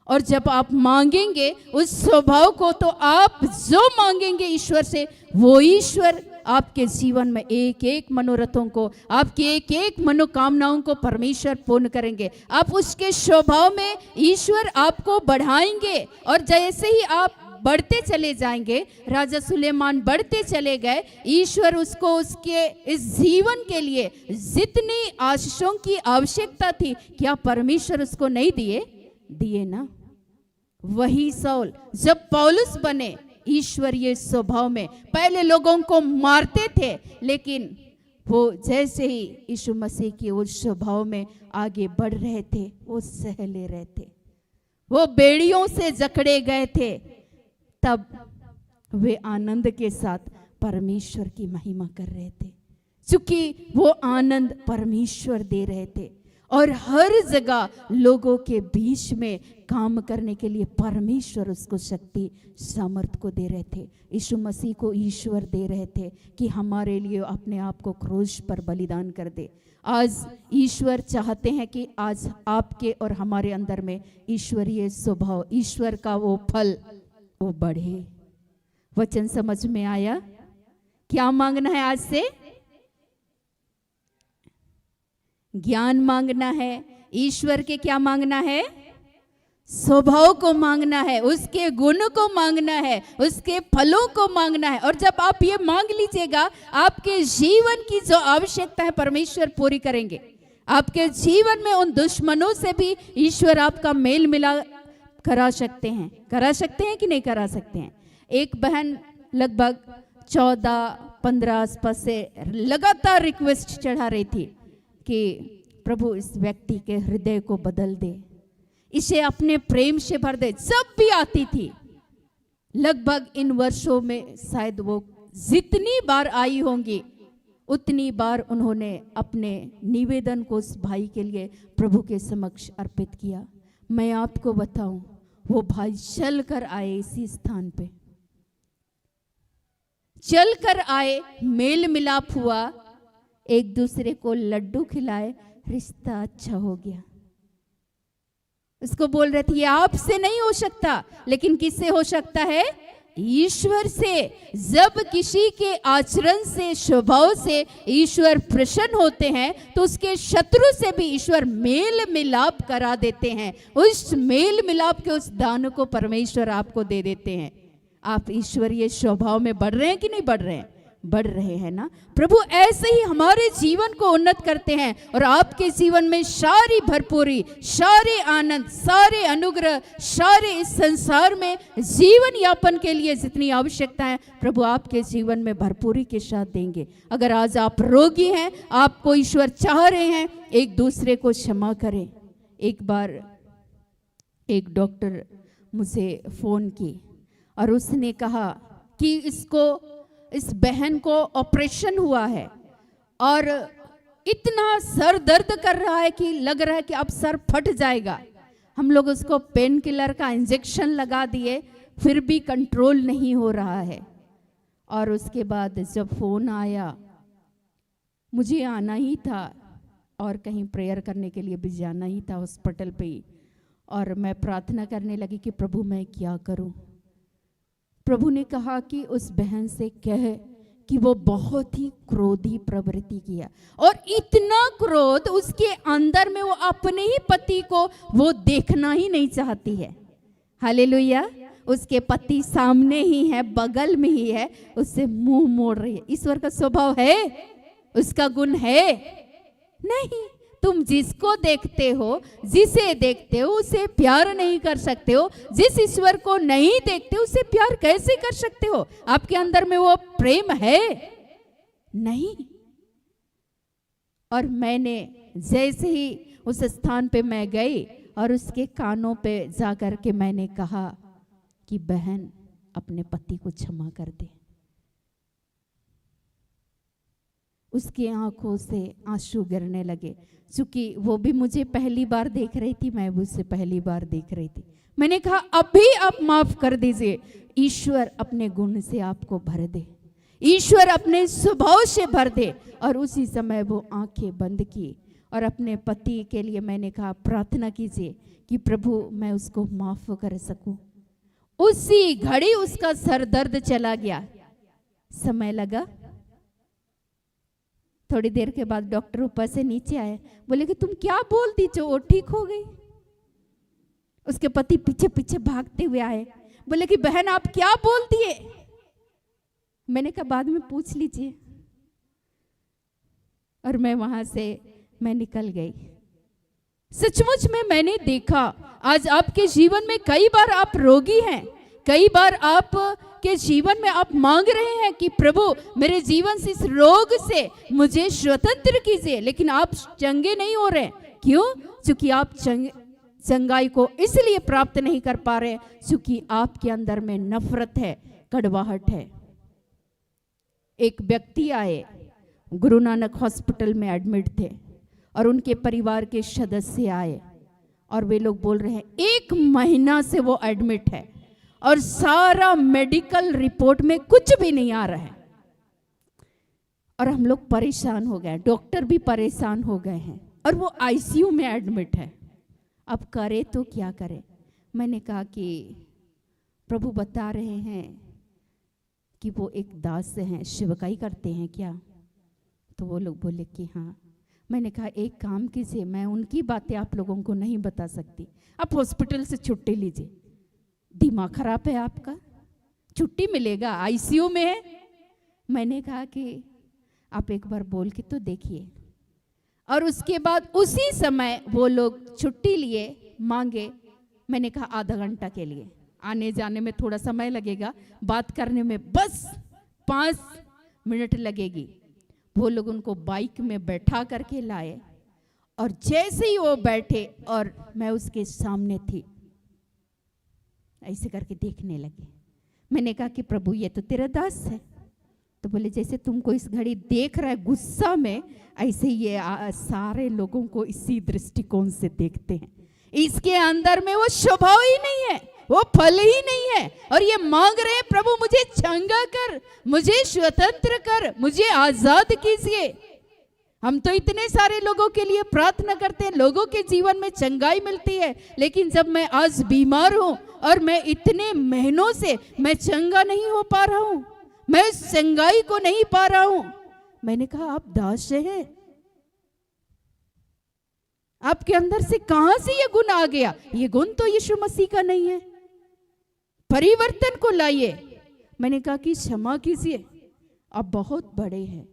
और जब आप मांगेंगे उस स्वभाव को, तो आप जो मांगेंगे ईश्वर से, वो ईश्वर आपके जीवन में एक एक मनोरथों को, आपकी एक एक मनोकामनाओं को परमेश्वर पूर्ण करेंगे। आप उसके स्वभाव में ईश्वर आपको बढ़ाएंगे। और जैसे ही आप बढ़ते चले जाएंगे, राजा सुलेमान बढ़ते चले गए, ईश्वर उसको उसके इस जीवन के लिए जितनी आशीषों की आवश्यकता थी, क्या परमेश्वर उसको नहीं दिए ना। वही सौल जब पौलुस बने, ईश्वरीय स्वभाव में पहले लोगों को मारते थे, लेकिन वो जैसे ही यीशु मसीह के उस स्वभाव में आगे बढ़ रहे थे, वो सह ले रहे थे। वो बेड़ियों से जकड़े गए थे, तब वे आनंद के साथ परमेश्वर की महिमा कर रहे थे, क्योंकि वो आनंद परमेश्वर दे रहे थे। और हर जगह लोगों के बीच में काम करने के लिए परमेश्वर उसको शक्ति सामर्थ को दे रहे थे। यीशु मसीह को ईश्वर दे रहे थे कि हमारे लिए अपने आप को क्रूस पर बलिदान कर दे। आज ईश्वर चाहते हैं कि आज आपके और हमारे अंदर में ईश्वरीय स्वभाव, ईश्वर का वो फल वो बढ़े। वचन समझ में आया? क्या मांगना है आज से? ज्ञान मांगना है। ईश्वर के क्या मांगना है? स्वभाव को मांगना है, उसके गुण को मांगना है, उसके फलों को मांगना है। और जब आप ये मांग लीजिएगा, आपके जीवन की जो आवश्यकता है परमेश्वर पूरी करेंगे। आपके जीवन में उन दुश्मनों से भी ईश्वर आपका मेल मिला करा सकते हैं कि नहीं करा सकते हैं। एक बहन लगभग 14-15 आसपास से लगातार रिक्वेस्ट चढ़ा रही थी कि प्रभु इस व्यक्ति के हृदय को बदल दे, इसे अपने प्रेम से भर दे। जब भी आती थी, लगभग इन वर्षों में शायद वो जितनी बार आई होंगी, उतनी बार उन्होंने अपने निवेदन को उस भाई के लिए प्रभु के समक्ष अर्पित किया। मैं आपको बताऊं, वो भाई चल कर आए, इसी स्थान पे चल कर आए, मेल मिलाप हुआ, एक दूसरे को लड्डू खिलाए, रिश्ता अच्छा हो गया। उसको बोल रहे थे ये आपसे नहीं हो सकता, लेकिन किससे हो सकता है? ईश्वर से। जब किसी के आचरण से, स्वभाव से ईश्वर प्रसन्न होते हैं, तो उसके शत्रु से भी ईश्वर मेल मिलाप करा देते हैं। उस मेल मिलाप के उस दान को परमेश्वर आपको दे देते हैं। आप ईश्वरीय स्वभाव में बढ़ रहे हैं कि नहीं बढ़ रहे हैं? बढ़ रहे हैं ना। प्रभु ऐसे ही हमारे जीवन को उन्नत करते हैं और आपके जीवन में सारी भरपूरी, सारे आनंद, सारे अनुग्रह, सारे इस संसार में जीवन यापन के लिए जितनी आवश्यकता है प्रभु आपके जीवन में भरपूरी के साथ देंगे। अगर आज आप रोगी हैं, आपको ईश्वर चाह रहे हैं, एक दूसरे को क्षमा करें। एक बार एक डॉक्टर मुझे फ़ोन की और उसने कहा कि इस बहन को ऑपरेशन हुआ है और इतना सर दर्द कर रहा है कि लग रहा है कि अब सर फट जाएगा। हम लोग उसको पेन किलर का इंजेक्शन लगा दिए, फिर भी कंट्रोल नहीं हो रहा है। और उसके बाद जब फ़ोन आया, मुझे आना ही था और कहीं प्रेयर करने के लिए भी जाना ही था हॉस्पिटल पे ही। और मैं प्रार्थना करने लगी कि प्रभु मैं क्या करूं। प्रभु ने कहा कि उस बहन से कह कि वो बहुत ही क्रोधी प्रवृत्ति की है और इतना क्रोध उसके अंदर में वो अपने ही पति को वो देखना ही नहीं चाहती है। हालेलुया। उसके पति सामने ही है, बगल में ही है, उससे मुंह मोड़ रही है। ईश्वर का स्वभाव है, उसका गुण है नहीं। तुम जिसको देखते हो, जिसे देखते हो, उसे प्यार नहीं कर सकते हो। जिस ईश्वर को नहीं देखते उसे प्यार कैसे कर सकते हो? आपके अंदर में वो प्रेम है नहीं। और मैंने जैसे ही उस स्थान पे मैं गई और उसके कानों पे जा कर के मैंने कहा कि बहन अपने पति को क्षमा कर दे। उसकी आंखों से आंसू गिरने लगे, क्योंकि वो भी मुझे पहली बार देख रही थी, मैं भी उससे पहली बार देख रही थी। मैंने कहा अभी आप माफ कर दीजिए। ईश्वर अपने गुण से आपको भर दे, ईश्वर अपने स्वभाव से भर दे। और उसी समय वो आंखें बंद की और अपने पति के लिए मैंने कहा प्रार्थना कीजिए कि प्रभु मैं उसको माफ कर सकूं। उसी घड़ी उसका सर दर्द चला गया। समय लगा। थोड़ी देर के बाद डॉक्टर ऊपर से नीचे आए, बोले कि तुम क्या बोलती जो वो ठीक हो गई। उसके पति पीछे पीछे भागते हुए आए, बोले कि बहन आप क्या बोलती है। मैंने कहा बाद में पूछ लीजिए। और मैं वहां से मैं निकल गई। सचमुच में मैंने देखा आज आपके जीवन में कई बार आप रोगी हैं, कई बार आप के जीवन में आप मांग रहे हैं कि प्रभु मेरे जीवन से इस रोग से मुझे स्वतंत्र कीजिए, लेकिन आप चंगे नहीं हो रहे। क्यों? क्योंकि आप चंगाई को इसलिए प्राप्त नहीं कर पा रहे क्योंकि आपके अंदर में नफरत है, कड़वाहट है। एक व्यक्ति आए, गुरु नानक हॉस्पिटल में एडमिट थे और उनके परिवार के सदस्य आए और वे लोग बोल रहे हैं 1 महीना से वो एडमिट है और सारा मेडिकल रिपोर्ट में कुछ भी नहीं आ रहा है। और हम लोग परेशान हो गए, डॉक्टर भी परेशान हो गए हैं और वो आईसीयू में एडमिट है। अब करे तो क्या करे। मैंने कहा कि प्रभु बता रहे हैं कि वो एक दास हैं, सेवकाई करते हैं क्या? तो वो लोग बोले कि हाँ। मैंने कहा एक काम कीजिए, मैं उनकी बातें आप लोगों को नहीं बता सकती, आप हॉस्पिटल से छुट्टी लीजिए। दिमाग खराब है आपका? छुट्टी मिलेगा, आईसीयू में है। मैंने कहा कि आप एक बार बोल के तो देखिए। और उसके बाद उसी समय वो लोग छुट्टी लिए, मांगे। मैंने कहा आधा घंटा के लिए, आने जाने में थोड़ा समय लगेगा, बात करने में बस 5 मिनट लगेगी। वो लोग उनको बाइक में बैठा करके लाए और जैसे ही वो बैठे और मैं उसके सामने थी, ऐसे करके देखने लगे। मैंने कहा कि प्रभु ये तो तेरा दास है। तो बोले जैसे तुमको इस घड़ी देख रहा है गुस्सा में, ऐसे ये सारे लोगों को इसी दृष्टिकोण से देखते हैं। इसके अंदर में वो स्वभाव ही नहीं है, वो फल ही नहीं है। और ये मांग रहे हैं प्रभु मुझे चंगा कर, मुझे स्वतंत्र कर, मुझे आजाद कीजिए। हम तो इतने सारे लोगों के लिए प्रार्थना करते हैं, लोगों के जीवन में चंगाई मिलती है, लेकिन जब मैं आज बीमार हूं और मैं इतने महीनों से मैं चंगा नहीं हो पा रहा हूं, मैं उस चंगाई को नहीं पा रहा हूं। मैंने कहा आप दास हैं, आपके अंदर से कहां से ये गुण आ गया? ये गुण तो यीशु मसीह का नहीं है, परिवर्तन को लाइए। मैंने कहा कि क्षमा कीजिए, आप बहुत बड़े हैं,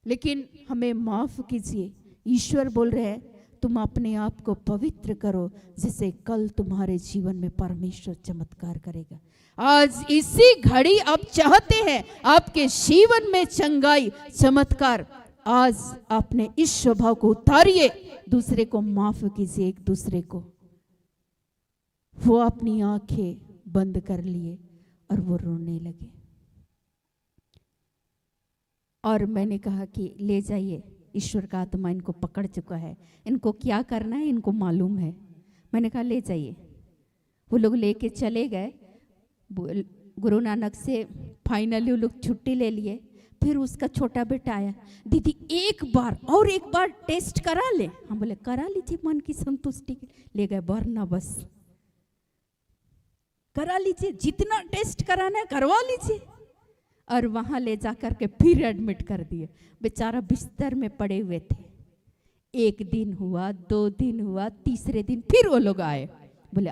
लेकिन हमें माफ कीजिए। ईश्वर बोल रहे हैं तुम अपने आप को पवित्र करो, जिससे कल तुम्हारे जीवन में परमेश्वर चमत्कार करेगा। आज इसी घड़ी आप चाहते हैं आपके जीवन में चंगाई चमत्कार। आज आपने इस स्वभाव को उतारिए, दूसरे को माफ कीजिए, एक दूसरे को। वो अपनी आंखें बंद कर लिए और वो रोने लगे। और मैंने कहा कि ले जाइए, ईश्वर का आत्मा इनको पकड़ चुका है, इनको क्या करना है इनको मालूम है। मैंने कहा ले जाइए। वो लोग लेके चले गए। गुरु नानक से फाइनली वो लोग छुट्टी ले लिए। फिर उसका छोटा बेटा आया, दीदी एक बार टेस्ट करा ले। हम बोले करा लीजिए, मन की संतुष्टि के ले गए। वरना बस करा लीजिए, जितना टेस्ट कराना है करवा लीजिए। और वहां ले जाकर के फिर एडमिट कर दिए। बेचारा बिस्तर में पड़े हुए थे। 1 दिन हुआ, 2 दिन हुआ, तीसरे दिन फिर वो लोग आए। बोले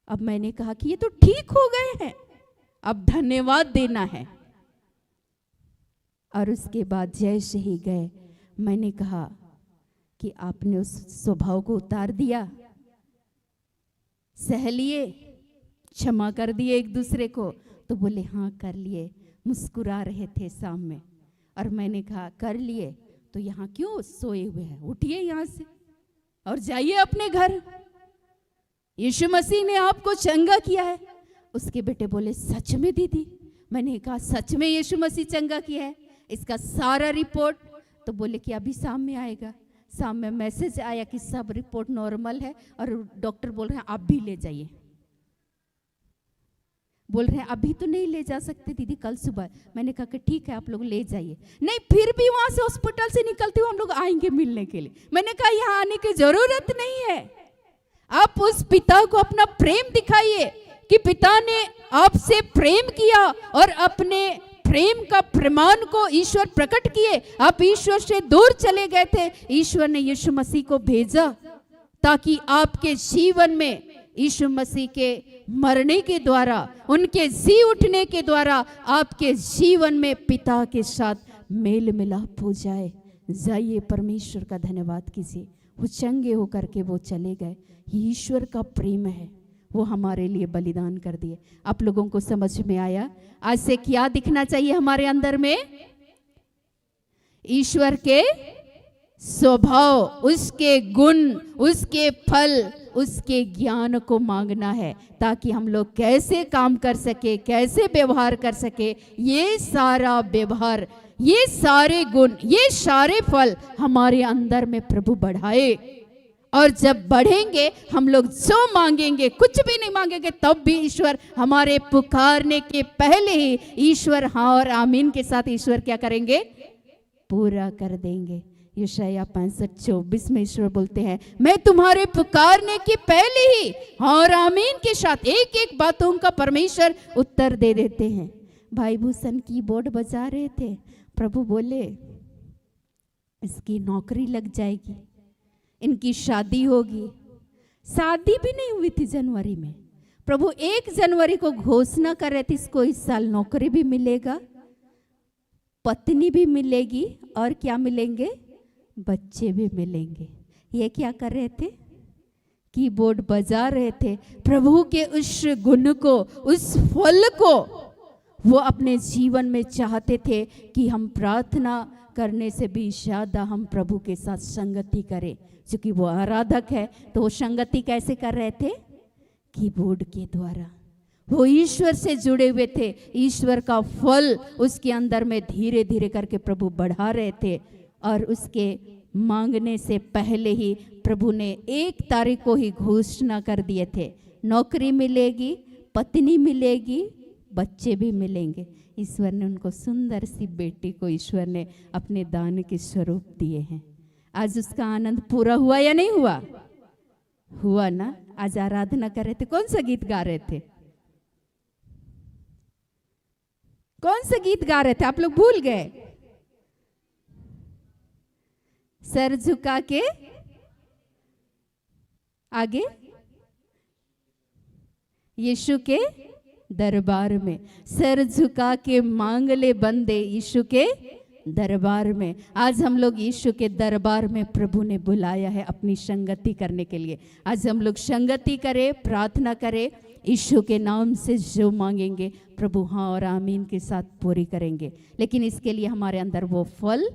अब मैंने कहा कि ये तो ठीक हो गए हैं, अब धन्यवाद देना है। और उसके बाद जैसे ही गए, मैंने कहा कि आपने उस स्वभाव को उतार दिया, सह लिए, क्षमा कर दिए एक दूसरे को। तो बोले हाँ कर लिए, मुस्कुरा रहे थे सामने। और मैंने कहा कर लिए तो यहाँ क्यों सोए हुए हैं, उठिए यहाँ से और जाइए अपने घर। यीशु मसीह ने आपको चंगा किया है। उसके बेटे बोले सच में दीदी? मैंने कहा सच में यीशु मसीह चंगा किया है, इसका सारा रिपोर्ट। तो बोले कि अभी शाम में आएगा। शाम में मैसेज आया कि सब रिपोर्ट नॉर्मल है और डॉक्टर बोल रहे हैं आप भी ले जाइए। बोल रहे हैं अभी तो नहीं ले जा सकते दीदी, कल सुबह। मैंने कहा कि ठीक है आप लोग ले जाइए। नहीं, फिर भी वहां से हॉस्पिटल से निकलते हुए हम लोग आएंगे मिलने के लिए। मैंने कहा यहाँ आने की जरूरत नहीं है। आप उस पिता को अपना प्रेम दिखाइए कि पिता ने आपसे प्रेम किया और अपने प्रेम का प्रमाण को ईश्वर प्रकट किए। आप ईश्वर से दूर चले गए थे, ईश्वर ने यीशु मसीह को भेजा ताकि आपके जीवन में यीशु मसीह के मरने के द्वारा, उनके जी उठने के द्वारा आपके जीवन में पिता के साथ मेल मिलाप हो जाए। जाइए, परमेश्वर का धन्यवाद कीजिए। वो चंगे होकर के वो चले गए। ईश्वर का प्रेम है, वो हमारे लिए बलिदान कर दिए। आप लोगों को समझ में आया? आज से क्या दिखना चाहिए हमारे अंदर में? ईश्वर के स्वभाव, उसके गुण, उसके फल, उसके ज्ञान को मांगना है, ताकि हम लोग कैसे काम कर सके, कैसे व्यवहार कर सके। ये सारा व्यवहार, ये सारे गुण, ये सारे फल हमारे अंदर में प्रभु बढ़ाए। और जब बढ़ेंगे, हम लोग जो मांगेंगे, कुछ भी नहीं मांगेंगे, तब भी ईश्वर हमारे पुकारने के पहले ही ईश्वर हाँ और आमीन के साथ ईश्वर क्या करेंगे? पूरा कर देंगे। यशायाह 65:24 में ईश्वर बोलते हैं, मैं तुम्हारे पुकारने के पहले ही हाँ और आमीन के साथ एक एक बातों का परमेश्वर उत्तर दे देते हैं। भाई भूषण कीबोर्ड बजा रहे थे, प्रभु बोले इसकी नौकरी लग जाएगी, इनकी शादी होगी। शादी भी नहीं हुई थी जनवरी में, प्रभु 1 जनवरी को घोषणा कर रहे थे इसको इस साल नौकरी भी मिलेगा, पत्नी भी मिलेगी और क्या मिलेंगे? बच्चे भी मिलेंगे। ये क्या कर रहे थे? कीबोर्ड बजा रहे थे। प्रभु के उस गुण को, उस फल को वो अपने जीवन में चाहते थे कि हम प्रार्थना करने से भी ज्यादा हम प्रभु के साथ संगति करें। क्योंकि वो आराधक है, तो वो संगति कैसे कर रहे थे? कीबोर्ड के द्वारा। वो ईश्वर से जुड़े हुए थे। ईश्वर का फल उसके अंदर में धीरे धीरे करके प्रभु बढ़ा रहे थे। और उसके मांगने से पहले ही प्रभु ने 1 तारीख को ही घोषणा कर दिए थे, नौकरी मिलेगी, पत्नी मिलेगी, बच्चे भी मिलेंगे। ईश्वर ने उनको सुंदर सी बेटी को ईश्वर ने अपने दान के स्वरूप दिए हैं। आज उसका आनंद पूरा हुआ या नहीं हुआ? हुआ ना। आज आराधना कर रहे थे, कौन सा गीत गा रहे थे? कौन सा गीत गा रहे थे? आप लोग भूल गए? सर झुका के आगे, यीशु के दरबार में। सर झुका के मांग ले बंदे यीशु के दरबार में। आज हम लोग यीशु के दरबार में प्रभु ने बुलाया है अपनी संगति करने के लिए। आज हम लोग संगति करें, प्रार्थना करें, यीशु के नाम से जो मांगेंगे प्रभु हाँ और आमीन के साथ पूरी करेंगे। लेकिन इसके लिए हमारे अंदर वो फल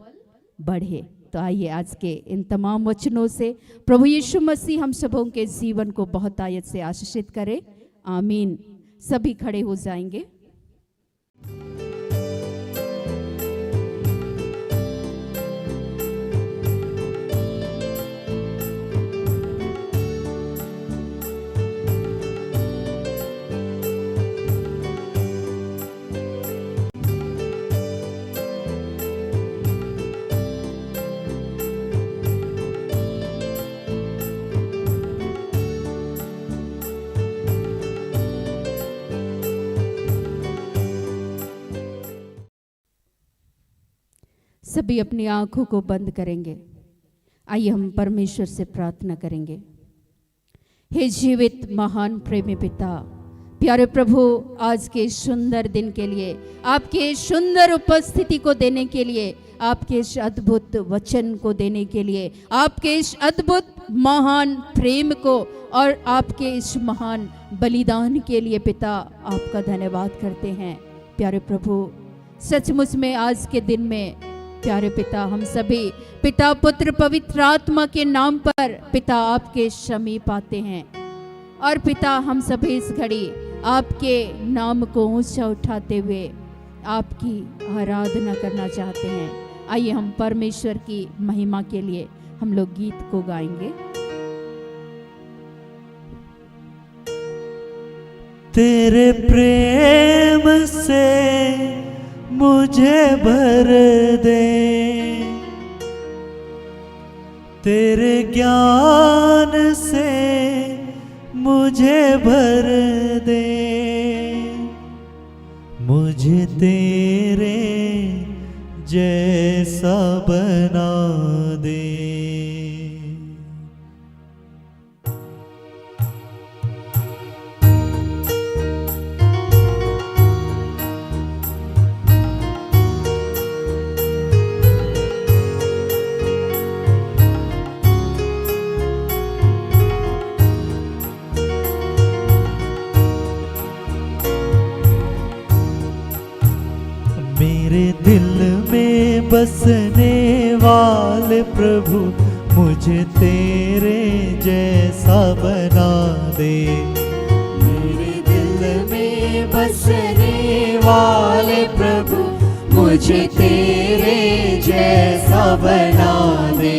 बढ़े। तो आइए आज के इन तमाम वचनों से प्रभु यीशु मसीह हम सबों के जीवन को बहुत आयत से आशीषित करे। आमीन। सभी खड़े हो जाएंगे। सभी अपनी आंखों को बंद करेंगे। आइए हम परमेश्वर से प्रार्थना करेंगे। हे जीवित महान प्रेमी पिता, प्यारे प्रभु, आज के सुंदर दिन के लिए, आपके सुंदर उपस्थिति को देने के लिए, आपके इस अद्भुत वचन को देने के लिए, आपके इस अद्भुत महान प्रेम को और आपके इस महान बलिदान के लिए पिता आपका धन्यवाद करते हैं। प्यारे प्रभु, सचमुच में आज के दिन में प्यारे पिता हम सभी पिता पुत्र पवित्र आत्मा के नाम पर पिता आपके समीप आते हैं। और पिता हम सभी इस घड़ी आपके नाम को ऊंचा उठाते हुए आपकी आराधना करना चाहते हैं। आइए हम परमेश्वर की महिमा के लिए हम लोग गीत को गाएंगे। तेरे प्रेम से मुझे भर दे, तेरे ज्ञान से मुझे भर दे, मुझे तेरे जैसा बना दे। मेरे दिल में बसने वाले प्रभु, मुझे तेरे जैसा बना दे। मेरे दिल में बसने वाले प्रभु, मुझे तेरे जैसा बना दे।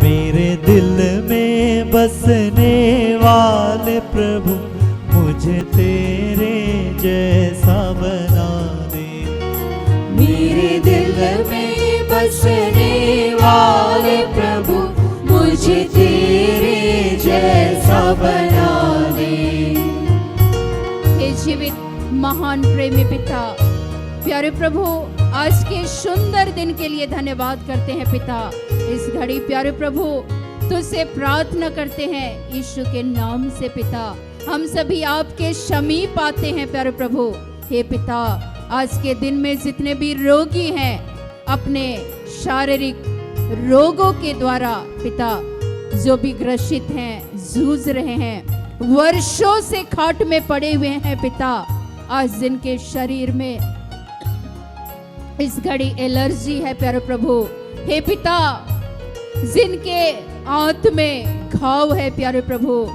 मेरे दिल में बसने वाले प्रभु, मुझे तेरे जैसा बना दे। मेरे दिल में बसने वाले प्रभु, मुझे तेरे जैसा बना दे। हे जीवित महान प्रेमी पिता, प्यारे प्रभु, आज के सुंदर दिन के लिए धन्यवाद करते हैं पिता। इस घड़ी प्यारे प्रभु तुझसे प्रार्थना करते हैं यीशु के नाम से पिता। हम सभी आपके समीप आते हैं प्यारे प्रभु। हे पिता, आज के दिन में जितने भी रोगी हैं, अपने शारीरिक रोगों के द्वारा पिता जो भी ग्रसित हैं, जूझ रहे हैं, वर्षों से खाट में पड़े हुए हैं पिता, आज जिनके शरीर में इस घड़ी एलर्जी है प्यारे प्रभु। हे पिता, जिनके आंत में घाव है प्यारे प्रभु,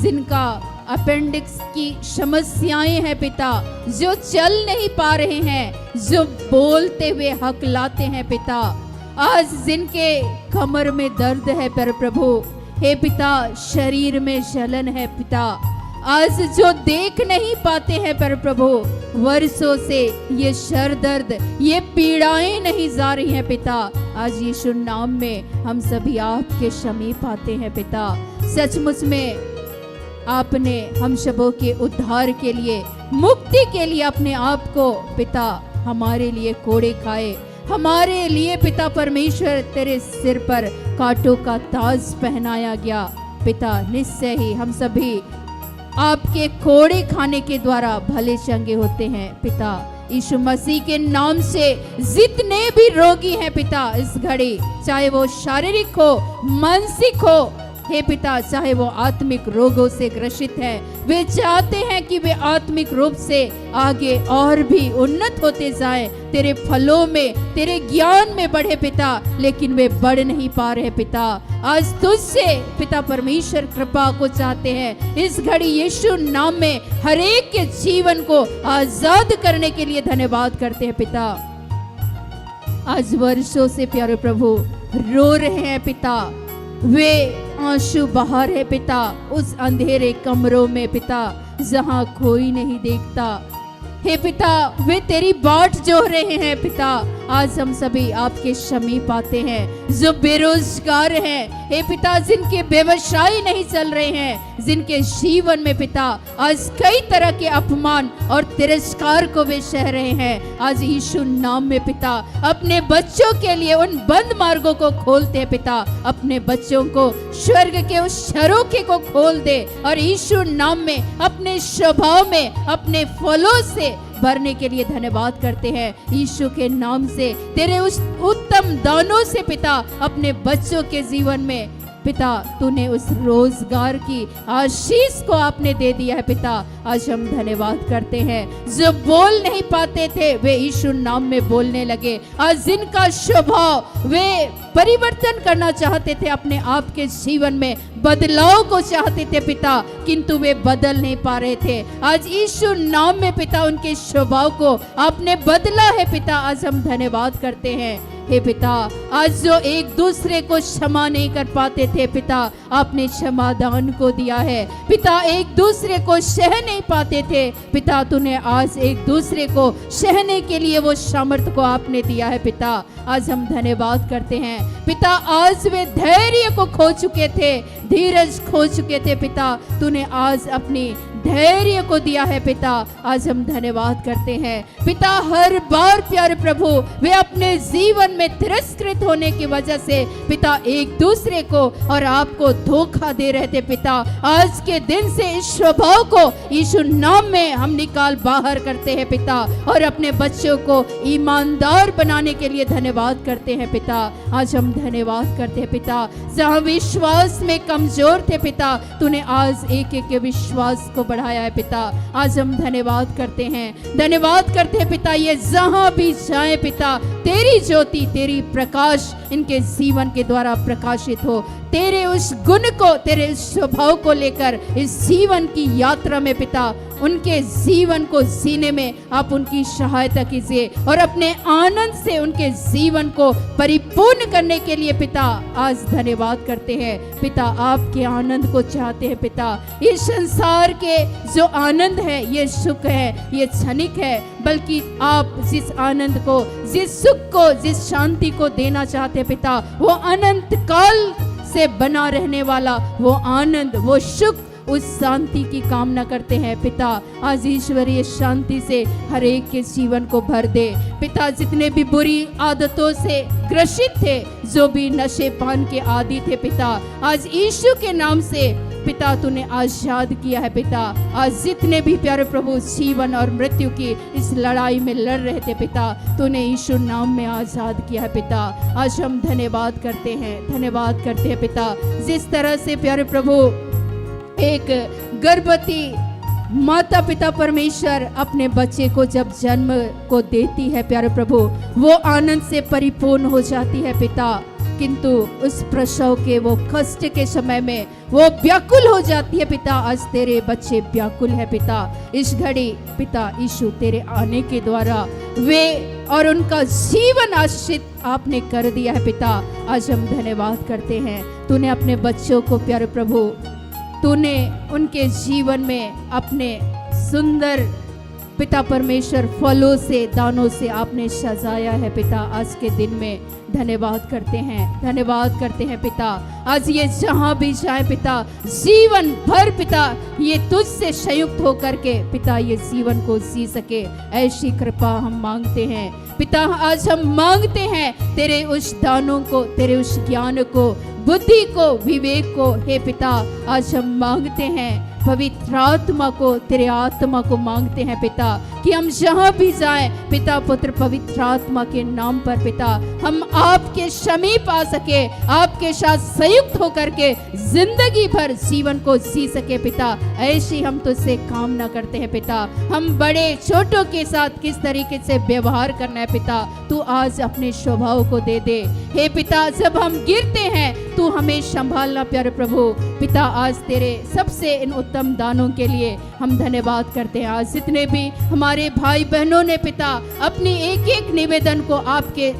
जिनका अपेंडिक्स की समस्याएं हैं पिता, जो चल नहीं पा रहे हैं, जो बोलते हुए हकलाते हैं पिता, आज जिनके कमर में दर्द है प्यारे प्रभु, हे पिता, शरीर में जलन है पिता, आज जो देख नहीं पाते हैं प्यारे प्रभु, वर्षों से ये सर दर्द, ये पीड़ाएं नहीं जा रही हैं पिता, आज यीशु नाम में हम सभी आपके समीप आते हैं पिता। सचमुच में आपने हम सबों के उद्धार के लिए, मुक्ति के लिए अपने आप को पिता हमारे लिए कोड़े खाए, हमारे लिए पिता परमेश्वर तेरे सिर पर कांटों का ताज पहनाया गया पिता। निश्चय ही हम सभी आपके कोड़े खाने के द्वारा भले चंगे होते हैं पिता। यीशु मसीह के नाम से जितने भी रोगी हैं पिता इस घड़ी, चाहे वो शारीरिक हो, मानसिक हो, हे पिता, चाहे वो आत्मिक रोगों से ग्रसित है, वे चाहते हैं कि वे आत्मिक रूप से आगे और भी उन्नत होते जाएं, तेरे फलों में, तेरे ज्ञान में बढ़े पिता, लेकिन वे बढ़ नहीं पा रहे पिता। आज तुझसे पिता परमेश्वर कृपा को चाहते हैं। इस घड़ी यीशु नाम में हर एक के जीवन को आजाद करने के लिए धन्यवाद करते हैं पिता। आज वर्षों से प्यारे प्रभु रो रहे हैं पिता, वे आंसू बहा रहे पिता उस अंधेरे कमरों में पिता जहां कोई नहीं देखता। हे पिता, वे तेरी बाट जो रहे हैं पिता। आज हम सभी आपके समीप आते हैं जो बेरोजगार हैं, हे पिता, जिनके व्यवसाय नहीं चल रहे हैं, जिनके जीवन में पिता आज कई तरह के अपमान और तिरस्कार को वे सह रहे हैं। आज यीशु नाम में पिता अपने बच्चों के लिए उन बंद मार्गों को खोलते हैं पिता, अपने बच्चों को स्वर्ग के उस झरोखे को खोल दे और यीशु नाम में अपने स्वभाव में, अपने फलों से भरने के लिए धन्यवाद करते हैं। यीशु के नाम से तेरे उस उत्तम दानों से पिता अपने बच्चों के जीवन में पिता तूने उस रोजगार की आशीष को आपने दे दिया है पिता। आज हम धन्यवाद करते हैं, जो बोल नहीं पाते थे वे यीशु नाम में बोलने लगे। आज जिनका स्वभाव वे परिवर्तन करना चाहते थे, अपने आप के जीवन में बदलाव को चाहते थे पिता, किंतु वे बदल नहीं पा रहे थे। आज यीशु नाम में पिता उनके स्वभाव को आपने बदला है पिता। आज हम धन्यवाद करते हैं हे पिता। आज जो एक दूसरे को क्षमा नहीं कर पाते थे पिता, आपने क्षमादान को दिया है पिता। एक दूसरे को सह नहीं पाते थे पिता, तूने आज एक दूसरे को सहने के लिए वो सामर्थ्य को आपने दिया है पिता। आज हम धन्यवाद करते हैं पिता। आज वे धैर्य को खो चुके थे, धीरज खो चुके थे पिता, तूने आज अपनी धैर्य को दिया है पिता। आज हम धन्यवाद करते हैं पिता। हर बार प्यारे प्रभु वे अपने जीवन में तिरस्कृत होने की वजह से पिता एक दूसरे को और आपको धोखा दे रहे थे पिता। आज के दिन से इस स्वभाव को यीशु नाम में हम निकाल बाहर करते हैं पिता, और अपने बच्चों को ईमानदार बनाने के लिए धन्यवाद करते हैं पिता। आज हम धन्यवाद करते हैं पिता। जहाँ विश्वास में कमजोर थे पिता, तूने आज एक एक के विश्वास को बढ़ाया है पिता। आज हम धन्यवाद करते हैं, धन्यवाद करते हैं पिता। ये जहां भी जाए पिता, तेरी ज्योति, तेरी प्रकाश इनके जीवन के द्वारा प्रकाशित हो। तेरे उस गुण को, तेरे उस स्वभाव को लेकर इस जीवन की यात्रा में पिता उनके जीवन को जीने में आप उनकी सहायता कीजिए, और अपने आनंद से उनके जीवन को परिपूर्ण करने के लिए पिता आज धन्यवाद करते हैं पिता। आपके आनंद को चाहते हैं पिता। ये संसार के जो आनंद है, ये सुख है, ये क्षणिक है, बल्कि आप जिस आनंद को, जिस सुख को, जिस शांति को देना चाहते हैं पिता, वो अनंत काल से बना रहने वाला वो आनंद, वो सुख, उस शांति की कामना करते हैं पिता। आज ईश्वरीय शांति से हर एक के जीवन को भर दे पिता। जितने भी बुरी आदतों से ग्रसित थे, जो भी नशे पान के आदी थे पिता, आज यीशु के नाम से पिता तूने आजाद किया है पिता। आज जितने भी प्यारे प्रभु जीवन और मृत्यु की इस लड़ाई में लड़ रहे थे पिता, तूने यीशु नाम में आजाद किया है पिता। आज हम धन्यवाद करते हैं, धन्यवाद करते हैं पिता। जिस तरह से प्यारे प्रभु एक गर्भवती माता पिता परमेश्वर अपने बच्चे को जब जन्म को देती है प्यारे प्रभु, वो आनंद से परिपूर्ण हो जाती है पिता, किंतु उस प्रसव के वो कष्ट के समय में वो व्याकुल हो जाती है पिता। आज तेरे बच्चे व्याकुल है पिता। इस घड़ी पिता यीशु तेरे आने के द्वारा वे और उनका जीवन आश्रित आपने कर दिया है पिता। आज हम धन्यवाद करते हैं। तूने अपने बच्चों को प्यारे प्रभु, तूने उनके जीवन में अपने सुंदर पिता परमेश्वर फलों से, दानों से आपने सजाया है पिता। आज के दिन में धन्यवाद करते हैं, धन्यवाद करते हैं पिता। आज ये जहां भी जाए पिता, जीवन भर पिता ये तुझसे संयुक्त होकर के पिता ये जीवन को जी सके, ऐसी कृपा हम मांगते हैं पिता। आज हम मांगते हैं तेरे उस दानों को, तेरे उस ज्ञान को, बुद्धि को, विवेक को हे पिता। आज हम मांगते हैं पवित्र आत्मा को, तेरे आत्मा को मांगते हैं पिता कि हम जहाँ भी जाएं पिता पुत्र पवित्र आत्मा के नाम पर पिता हम आपके समीप आ सके, आपके साथ संयुक्त होकर के जिंदगी भर जीवन को जी सके पिता। ऐसी हम तुझसे कामना करते हैं पिता। हम बड़े छोटों के साथ किस तरीके से व्यवहार करना है पिता, तू आज अपने स्वभाव को दे दे। हे पिता, जब हम गिरते हैं तू हमें संभालना प्यारे प्रभु। पिता, आज तेरे सबसे इन उत्तम दानों के लिए हम धन्यवाद करते हैं। आज जितने भी हमारे भाई बहनों ने पिता अपनी एक एक निवेदन को आपके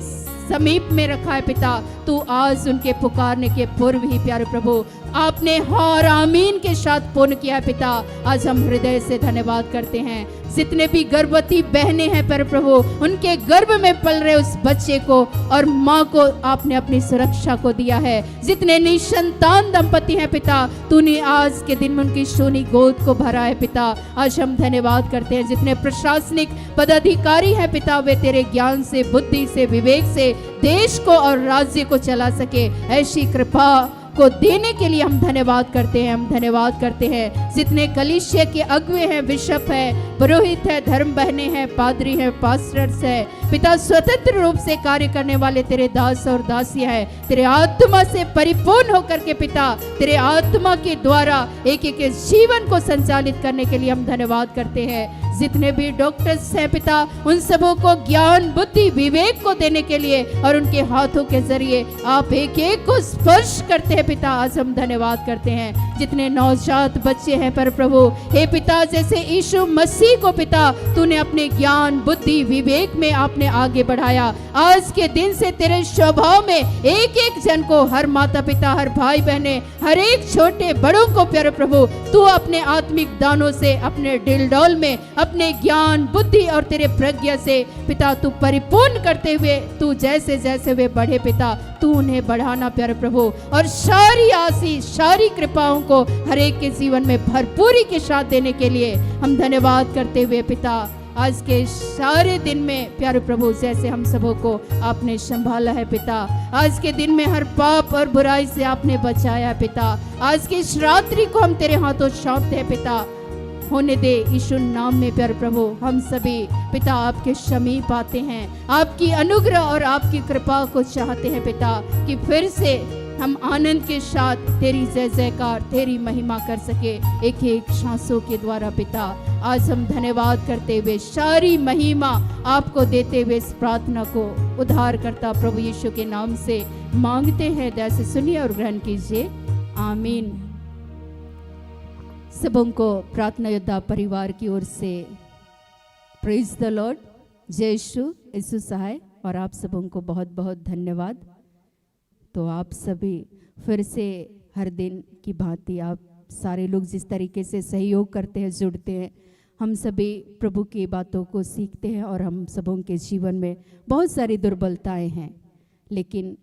समीप में रखा है पिता, तू आज उनके पुकारने के पूर्व ही प्यारे प्रभु आपने और आमीन के साथ पूर्ण किया है पिता। आज हम हृदय से धन्यवाद करते हैं। जितने भी गर्भवती बहनें हैं प्यारे प्रभु, उनके गर्भ में पल रहे उस बच्चे को और माँ को आपने अपनी सुरक्षा को दिया है। जितने निसंतान दंपति हैं पिता, तूने आज के दिन में उनकी सोनी गोद को भरा है पिता। आज हम धन्यवाद करते हैं। जितने प्रशासनिक पदाधिकारी हैं पिता, वे तेरे ज्ञान से, बुद्धि से, विवेक से देश को और राज्य को चला सके, ऐसी कृपा को देने के लिए हम धन्यवाद करते हैं। हम धन्यवाद करते हैं। जितने कलीसिया के अगुवे हैं, बिशप है, पुरोहित है, धर्म बहने हैं, पादरी हैं, पास्टर्स है पिता, स्वतंत्र रूप से कार्य करने वाले तेरे दास और दासियां हैं, तेरे आत्मा से परिपूर्ण होकर के पिता तेरे आत्मा के द्वारा एक एक जीवन को संचालित करने के लिए हम धन्यवाद करते हैं। जितने भी डॉक्टर्स हैं पिता, उन सबों को ज्ञान, बुद्धि, विवेक को देने के लिए और उनके हाथों के जरिए आप एक एक को स्पर्श करते हैं पिता। आज हम धन्यवाद करते हैं। जितने नवजात बच्चे हैं पर प्रभु, हे पिता, जैसे यीशु मसीह को पिता तूने अपने ज्ञान, बुद्धि, विवेक में आपने आगे बढ़ाया, आज के दिन से तेरे स्वभाव में एक एक जन को, हर माता पिता, हर भाई बहने, हर एक छोटे बड़ों को प्यारे प्रभु तू अपने आत्मिक दानों से, अपने डिलडोल में, अपने ज्ञान, बुद्धि और तेरे प्रज्ञा से पिता तू परिपूर्ण करते हुए, तू जैसे जैसे वे बढ़े पिता तू उन्हें बढ़ाना प्यारे प्रभु, और सारी आशीष, सारी कृपाओं को हर एक के जीवन में भरपूरी के साथ देने के लिए हम धन्यवाद करते हुए पिता आज के सारे दिन में प्यारे प्रभु जैसे हम सबों को आपने संभाला है पिता, आज के दिन में हर पाप और बुराई से आपने बचाया है पिता, आज की इस रात्रि को हम तेरे हाथों सौंपते हैं पिता, होने दे यीशु नाम में प्यारे प्रभु। हम सभी पिता आपके समीप आते हैं, आपकी अनुग्रह और आपकी कृपा को चाहते हैं पिता कि फिर से हम आनंद के साथ तेरी जय जयकार, तेरी महिमा कर सके एक एक सांसों के द्वारा पिता। आज हम धन्यवाद करते हुए सारी महिमा आपको देते हुए इस प्रार्थना को उद्धार करता प्रभु यीशु के नाम से मांगते हैं। दया से सुनिए और ग्रहण कीजिए, आमीन। सबों को प्रार्थना योद्धा परिवार की ओर से प्रेज द लॉर्ड, जय यीशु सहाय, और आप सबों को बहुत बहुत धन्यवाद। तो आप सभी फिर से हर दिन की भांति आप सारे लोग जिस तरीके से सहयोग करते हैं, जुड़ते हैं, हम सभी प्रभु की बातों को सीखते हैं और हम सबों के जीवन में बहुत सारी दुर्बलताएं हैं, लेकिन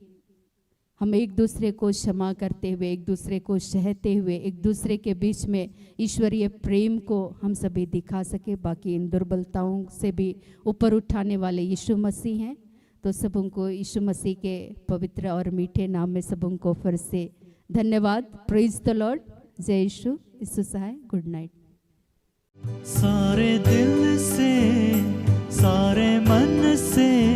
हम एक दूसरे को क्षमा करते हुए, एक दूसरे को सहते हुए, एक दूसरे के बीच में ईश्वरीय प्रेम को हम सभी दिखा सके। बाकी इन दुर्बलताओं से भी ऊपर उठाने वाले यीशु मसीह हैं। तो सबों को यीशु मसीह के पवित्र और मीठे नाम में सबों को फिर से धन्यवाद। प्रेज द लॉर्ड, जय यीशु सहाय, गुड नाइट। सारे दिल से, सारे मन से